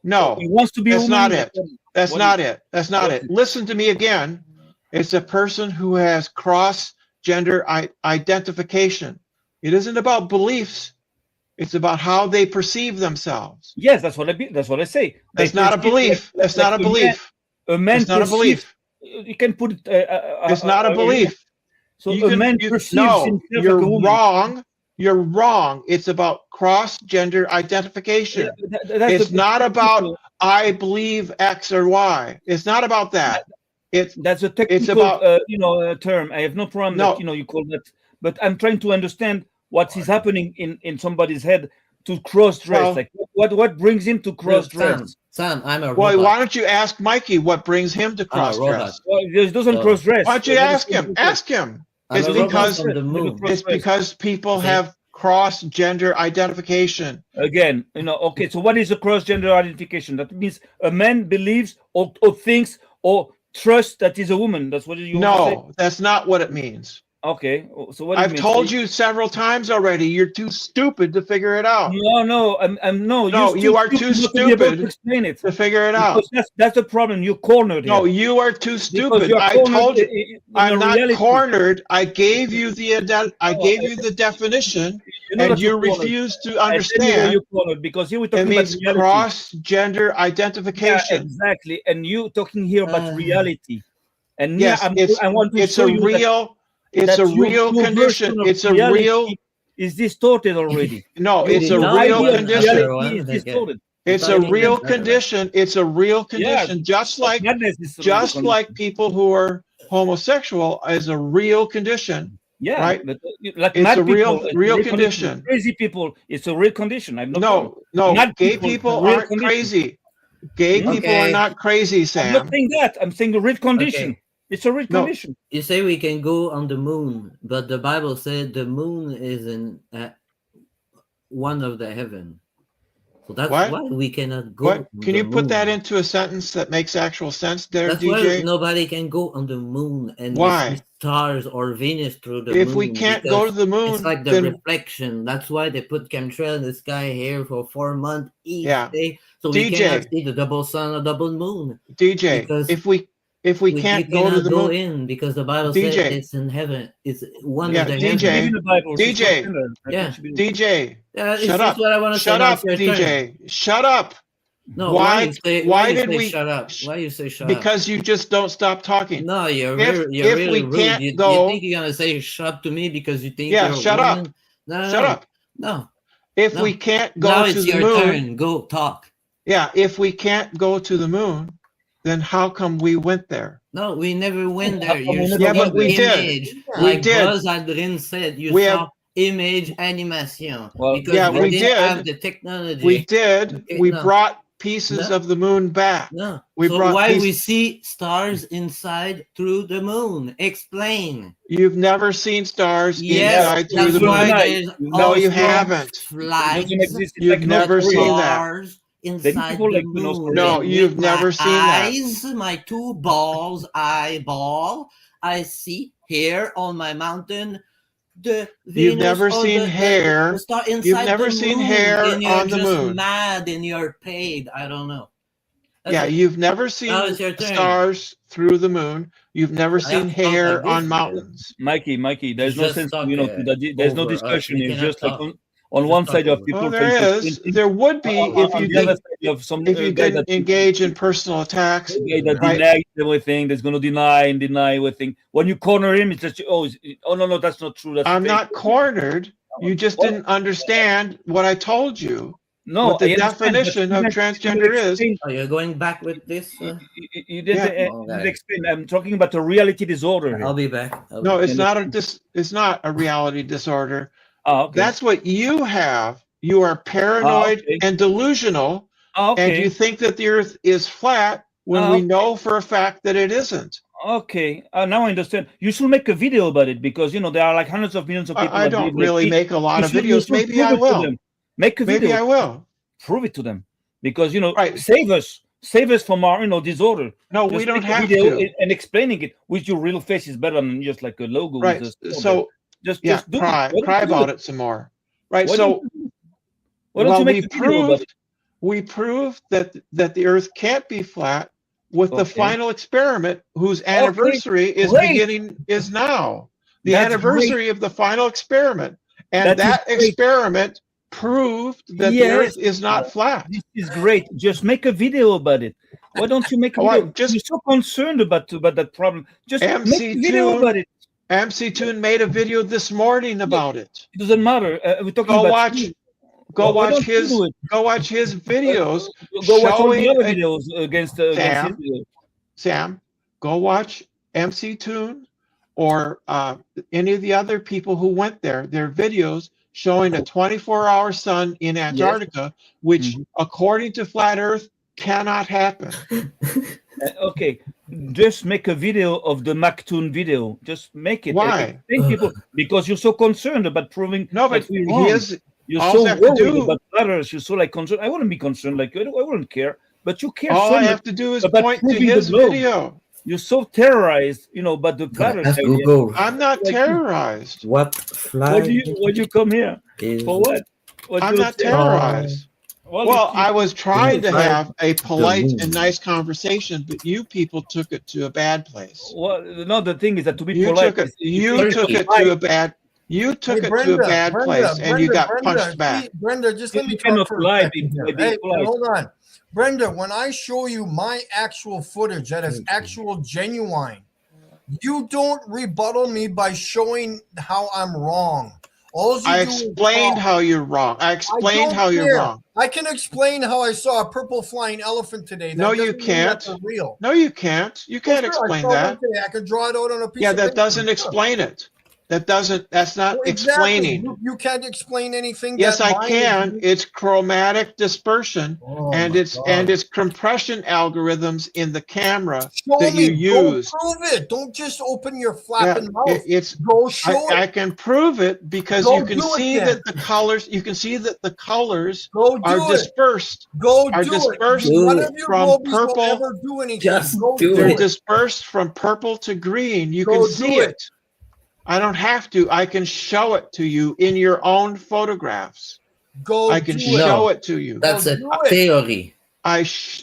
no, He wants to be a that's woman. not it. That's What not it. That's not what it. is- Listen to me again. It's a person who has cross gender identification. It isn't about beliefs. It's about how they perceive themselves. Yes, that's what I say. That's They not a perceive belief. like- That's not a like belief. A man It's not a perceives- belief. You can put it. It's not a belief. So You a can- man you- perceives no, himself you're like a woman. wrong. You're wrong. It's about cross gender identification. That's It's not about I believe X or Y. It's not about that. That's a technical, about- term. I have no problem No. that you call that, but I'm trying to understand what is happening in somebody's head to cross dress. Well- like what brings him to cross dress? Sam, I'm a Well, robot. why don't you ask Mikey what brings him to I'm a cross robot. dress? Well, he doesn't Oh. cross dress. Why don't you ask him? Ask him. I'm It's a robot because from the moon. it's because people Okay. have cross gender identification. Again, okay. So what is a cross gender identification? That means a man believes or thinks or trusts that he's a woman. That's what you want to say? No, that's not what it means. Okay. So what? do you I've mean? told you several times already. You're too stupid to figure it out. No, I'm no. No, you're you are too not to be able to stupid explain it. To figure it out. Because that's the problem. You're cornered here. No, you are too Because stupid. you're I cornered told you. in I'm the not reality. cornered. I gave you the definition, You know and that you you're cornered. refuse to I tell you why understand. you're cornered because here we're It talking about means reality. cross gender Yeah, identification. exactly. And you talking here about reality. And Yes, I want to it's show a you real. It's that a your real condition. version of It's a reality real. is distorted already. No, You it's a know real what? condition. Reality. Reality is distorted. It's a Fighting real each other. condition. It's a real condition. Just like Madness is just like people who are homosexual is a real condition. yeah, right? but like It's mad a real- people, it's real a condition. Crazy people, it's a real condition. I'm not problem. No, Mad gay people, people real aren't condition. crazy. Gay Okay. people are not crazy, I'm Sam. not saying that. I'm saying a real condition. Okay. It's a real No. condition. You say we can go on the moon, but the Bible said the moon is in one of the heaven. So that's What? why we cannot go. What? on Can the you put that moon. into a sentence that makes actual sense there, That's why DJ? nobody can go on the moon and Why? see stars or Venus through the If moon. we can't because go to the moon, it's like the then reflection. That's why they put chemtrail in the sky here for 4 months each Yeah. day, so we DJ. cannot see the double sun or double moon. DJ, Because if we can't you go to cannot the go moon, in because the Bible DJ. says it's in heaven. It's one Yeah, of the DJ. heaven. Believe in the Bible. DJ. Yeah. DJ, Yeah, it's shut just up. what I want to say. Shut Now up, it's your turn. DJ. Shut up. No, Why- why you did say we- shut up? Why you say shut up? Because you just don't stop talking. No, you're if really we rude. can't You go- think you're gonna say shut up to me because you think Yeah, you're a shut up. woman? No, Shut no, up. No. If No. we can't go Now to it's the your moon, turn. Go talk. Yeah, if we can't go to the moon, then how come we went there? No, we never went How there. come we You never Yeah, see but we did. image. We Like did. Buzz Aldrin said, you We saw have- image animation. Well, because yeah, we we didn't did. have the technology. We did. Okay, We no. brought pieces No. of the moon back. No. We So brought why we pieces- see stars inside through the moon? Explain. You've never seen stars Yes, inside through that's the why moon. there's No, you also haven't. flights Doesn't exist. It's You've like North never Korea. seen that. stars inside people the like to know moon. stories. No, And you've with never my seen that. eyes, my two balls, eyeball, I see here on my mountain the Venus You've never or seen the hair. star inside You've never the seen moon, hair and you're on the just moon. mad and you're paid. I don't know. That's Yeah, it. you've never seen Now it's your turn. stars through the moon. You've never I have seen to talk hair like this on because mountains. Mikey, there's no just sense, talk, there's no over us. discussion. We It's cannot just like talk. on Just one talk side of over. people Well, trying there to is. explain There would be things. if On you the other didn't side of some if you guy didn't that engage in personal attacks. guy that Right. denies everything, that's going to deny and deny everything. When you corner him, it's just no, that's not true. That's I'm fake. not cornered. You just Well, didn't understand what I told you. No, what the I understand, but definition you of didn't transgender is. explain. Are you going back with this? You didn't, Yeah. you didn't explain. I'm talking about a reality disorder here. I'll be back. No, it's And not it's not a reality disorder. Okay. That's what you have. You are paranoid okay. and delusional, Okay. and you think that the Earth is flat when we okay. know for a fact that it isn't. Okay, now I understand. You should make a video about it because there are like hundreds of millions of people. I that don't believe like really me. make a lot You of should- you videos. should Maybe prove I it to will. them. Make a Maybe video. I will. Prove it to them because Right. save us from our disorder. No, Just we don't make a have video to. and explaining it with your real face is better than just like a logo. Right. With a So just yeah, just do cry it. Why don't you do about it some more. Right. Why So don't you make we a video about it? proved that the Earth can't be flat with the Okay. final experiment, whose anniversary great. is now. The That's anniversary of the final experiment, and That that is great. experiment proved that the Yes. Earth is not flat. This is great. Just make a video about it. Why don't you make a Oh, video? just- You're so concerned about that problem. Just make MC a video Toon- about it. MC Toon made a video this morning about it. It doesn't matter. We're talking Go about watch. you. Go Why watch don't you his. do it? Go watch his videos. Go watch all the showing other a- videos against his video. Sam, go watch MC Toon or any of the other people who went there. Their videos showing a 24-hour sun in Antarctica, which, Mhm. according to Flat Earth, cannot happen. Okay, just make a video of the Mactoon video. Just make it. Why? Explain people because you're so concerned about proving. No, but that we're wrong. his You're all so I have to worried do- about others. You're so like concerned. I wouldn't be concerned like you. I wouldn't care. But you care all so I much. have to do is about point to proving the his globe. video. You're so terrorized, about the platters. Ask Google. I'm not Like- terrorized. What Why flag do you come here? is For what? What I'm you not say? terrorized. Well, if you- I was trying to Flag have a polite moon. and nice conversation, but you people took it to a bad place. Well, no, the thing is that to be You polite, took it. is- You Turkey. took it to a bad. You took it to a bad place, and you got punched back. See, Brenda, just let You me cannot talk for a lie second by here. being Hey, polite. hold on. Brenda, when I show you my actual footage that is actual genuine, you don't rebuttal me by showing how I'm wrong. All you I do is explained talk. how you're wrong. I explained don't how you're care. wrong. I can explain how I saw a purple flying elephant today. That No, you doesn't mean that can't. they're real. No, you can't. You can't Well, sure, I explain saw one that. today. I can draw it out on a piece Yeah, of that paper. doesn't Sure. explain it. That's not Well, exactly. explaining. You can't explain anything. Yes, that I mine can. is- It's chromatic dispersion Oh and my it's God. compression algorithms in the camera Show that me. you Go use. prove it. Don't just open your Yeah, flapping mouth. it's Go show I it. can prove it because Go you can do it see then. that the colors. You can see that the colors Go are do it. dispersed. Go are do dispersed it. None of you from Robies purple- will ever do anything. Just Go do They're it. dispersed from purple to green. You Go can do see it. it. I don't have to. I can show it to you in your own photographs. Go I can do show it. it to you. That's a do it. theory.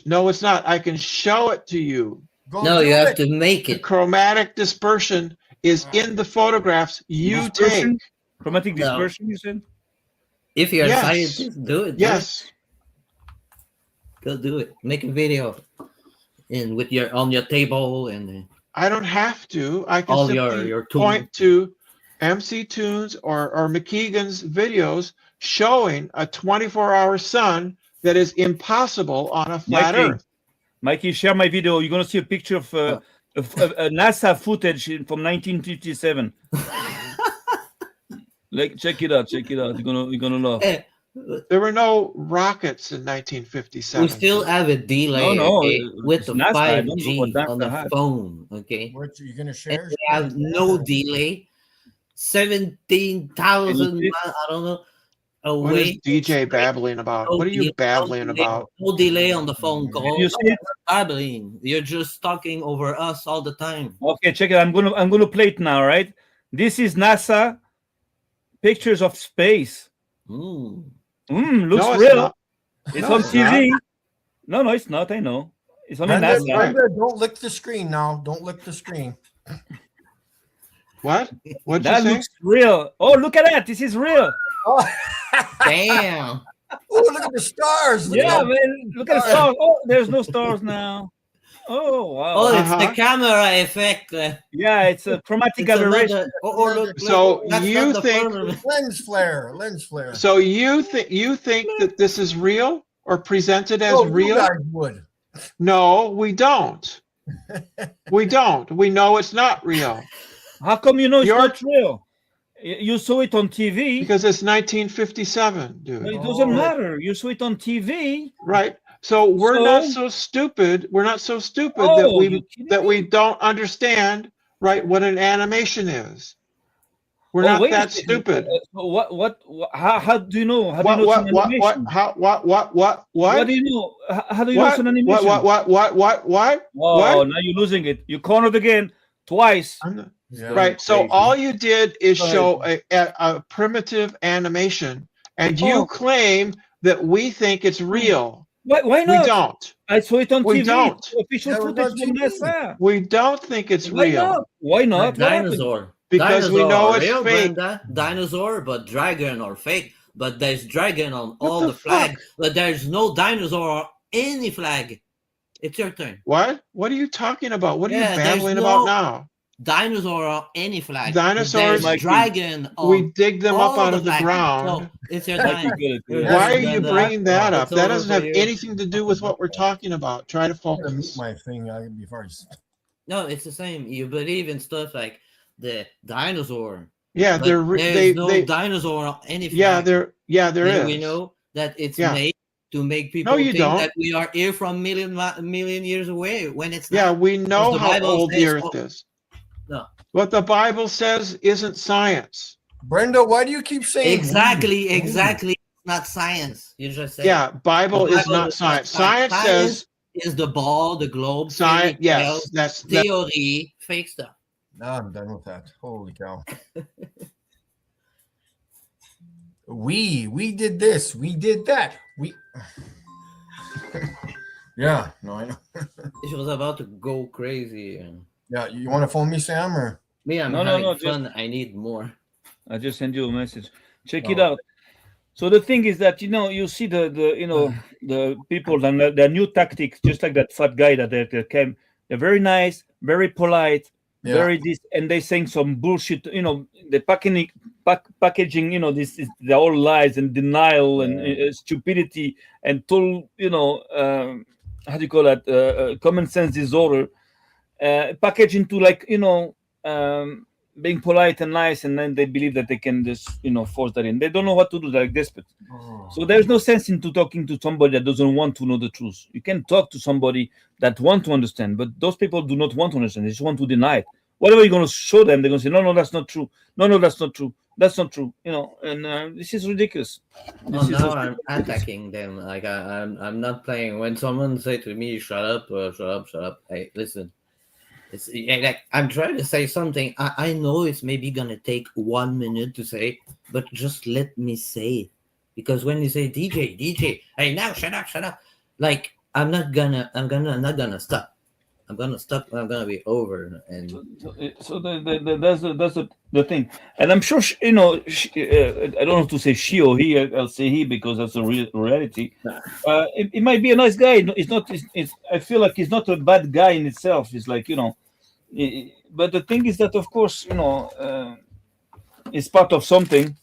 No, it's not. I can show it to you. Go No, do you have it. to make The it. chromatic dispersion is in the photographs you Dispersion? take. Chromatic No. dispersion, you said? If you're Yes. a scientist, do it. Yes. Go do it. Make a video, and with on your table and I don't have to. I can all simply your tools. point to MC Toons or McKeegan's videos showing a 24-hour sun that is impossible on a flat Mikey. Earth. Mikey, share my video. You're gonna see a picture of NASA footage from 1957. Like, check it out. You're gonna love. Eh, There were no rockets in 1957. we still have a delay, No, okay, with it's the NASA. I don't know 5G what NASA on the had. phone, okay? What are you gonna And share? we have no delay. 17,000 see? miles, I don't know, What is away. DJ babbling about? No What are you delay, babbling no delay, about? No delay on the phone call. You see it? Babbling. You're just talking over us all the time. Okay, check it. I'm gonna play it now, right? This is NASA pictures of space. Mm. Looks No, it's real. not. It's No, on it's TV. No, it's not. I know. It's on Brenda, NASA. Brenda, don't lick the screen now. Don't lick the screen. What? What'd you That say? looks real. Oh, look at that. This is real. Oh, Damn. oh, look at the stars. Look Yeah, at man. Look at the stars. Oh, there's no stars now. Oh, wow. Oh, it's the Uh-huh. camera effect. Yeah, it's a chromatic It's aberration. another- oh, look, So that's you not the think- firmament. lens flare. So you think that this is real or presented as Oh, you real? guys would. No, we don't. We don't. We know it's not real How come you know it's You're- not real? You saw it on TV. because it's 1957, dude. It doesn't Oh. matter. You saw it on TV. Right? So we're not So- so stupid. We're not so stupid Oh, that you kidding we don't understand, right, what an animation is. We're Oh, not wait a that second. stupid. What how do you know? How do What you know what it's an what animation? how what What do you know? How do you know it's an animation? What? Oh, what? now you're losing it. You cornered again twice. I'm not- Yeah. Right. So Crazy. all you did is Go show a primitive animation, and you Oh. claim that we think it's real. Why We not? don't. I saw it on We TV. don't. Official Yeah, we're footage on from TV. NASA. We don't think it's Why real. not? Why A not? What happened? dinosaur. Because we Dinosaur know are it's real, fake. Brenda. Dinosaur, but dragon or fake. But there's dragon on all the the flag, fuck? but there's no dinosaur on any flag. It's your turn. What? What are you talking about? What are Yeah, you there's babbling no- about now? Dinosaur on any flag. but Dinosaurs- there's dragon on We dig them up all out of the flags. ground. So it's your Mikey, time. good, good. Yes, Why are you Brenda. bringing that up? It's That over doesn't for have you. anything to do with what we're talking about. Try to I'm gonna mute focus. my thing before I No, it's the same. You believe in stuff like the dinosaur. Yeah, But they're there's no dinosaur on any flag. there Then is. we know that it's Yeah. made to make people you think don't. that we are here from million years away when it's Yeah, not. we know the how Bible old the says earth so. is. No. What the Bible says isn't science. Brenda, why do you keep saying Exactly. we? It's not science. You just say Yeah, Bible The is Bible not is science. not science. Science says is the ball, the globe, science. fairy Yes, tales, that's theory, fake stuff. No, I'm done with that. Holy cow. We did this. We did that. We. Yeah, no, I know. She was about to go crazy. And Yeah, you want to phone me, Sam, or? me, I'm No, having just- fun. I need more. I just sent you a message. Check it Oh. out. So the thing is that you see the the people and their new tactics, just like that fat guy that they came. They're very nice, very polite, Yeah. very this, and they saying some bullshit. The packaging. This is they're all lies and denial and stupidity and total. How do you call that? Common sense disorder. Packaged into like being polite and nice, and then they believe that they can just force that in. They don't know what to do. They're like desperate. So there's no sense into talking to somebody that doesn't want to know the truth. You can talk to somebody that want to understand, but those people do not want to understand. They just want to deny it. Whatever you're going to show them, they're going to say, no, that's not true. No, that's not true. That's not true. And this is ridiculous. This is now just I'm ridiculous. attacking them. Like I'm not playing. When someone say to me, "Shut up, shut up." Hey, listen. It's like I'm trying to say something. I know it's maybe gonna take 1 minute to say, but just let me say it. Because when you say DJ, hey now shut up. Like I'm not gonna stop. I'm gonna stop. I'm gonna be over. And So that's the thing, and I'm sure I don't know to say she or he. I'll say he because that's the reality. It might be a nice guy. It's not. I feel like he's not a bad guy in itself. It's like but the thing is that of course it's part of something.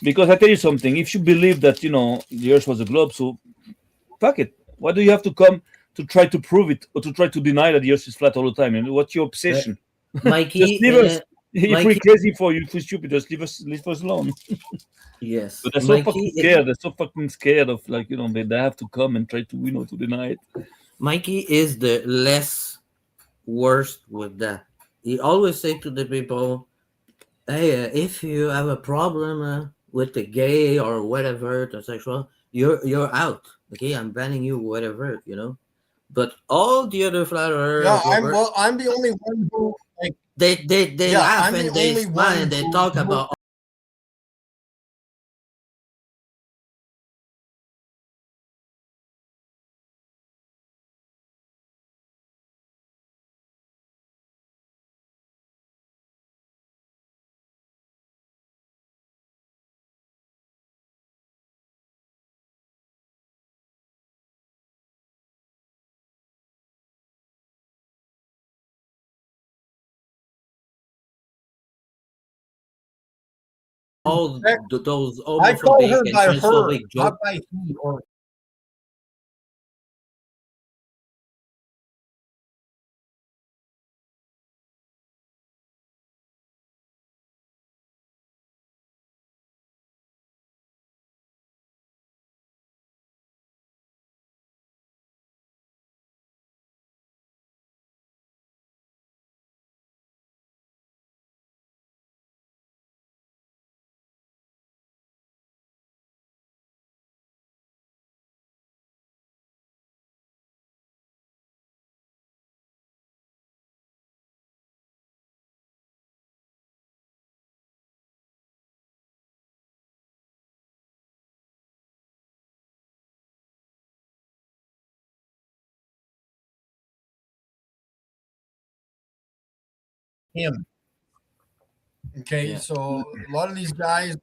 Because I tell you something, if you believe that the Earth was a globe, so fuck it. Why do you have to come to try to prove it or to try to deny that the Earth is flat all the time? And what's your obsession? Mikey, Just leave us. If we're Mikey- crazy for you, if we're stupid, just leave us alone. yes, But they're so Mikey, fucking scared. They're so fucking scared of, like, you know, they have to come and try to, to deny it. Mikey is the less worst with that. He always say to the people, "Hey, if you have a problem with the gay or whatever, the sexual, you're out. Okay, I'm banning you, whatever, you know." But all the other flat earthers, Yeah, I'm the only one who like. they Yeah, laugh I'm the and they only smile one and they who- talk who- about. All those I call her homophobic and by her, transphobic not jokes. by he or. Him. Okay, Yeah. so a lot of these guys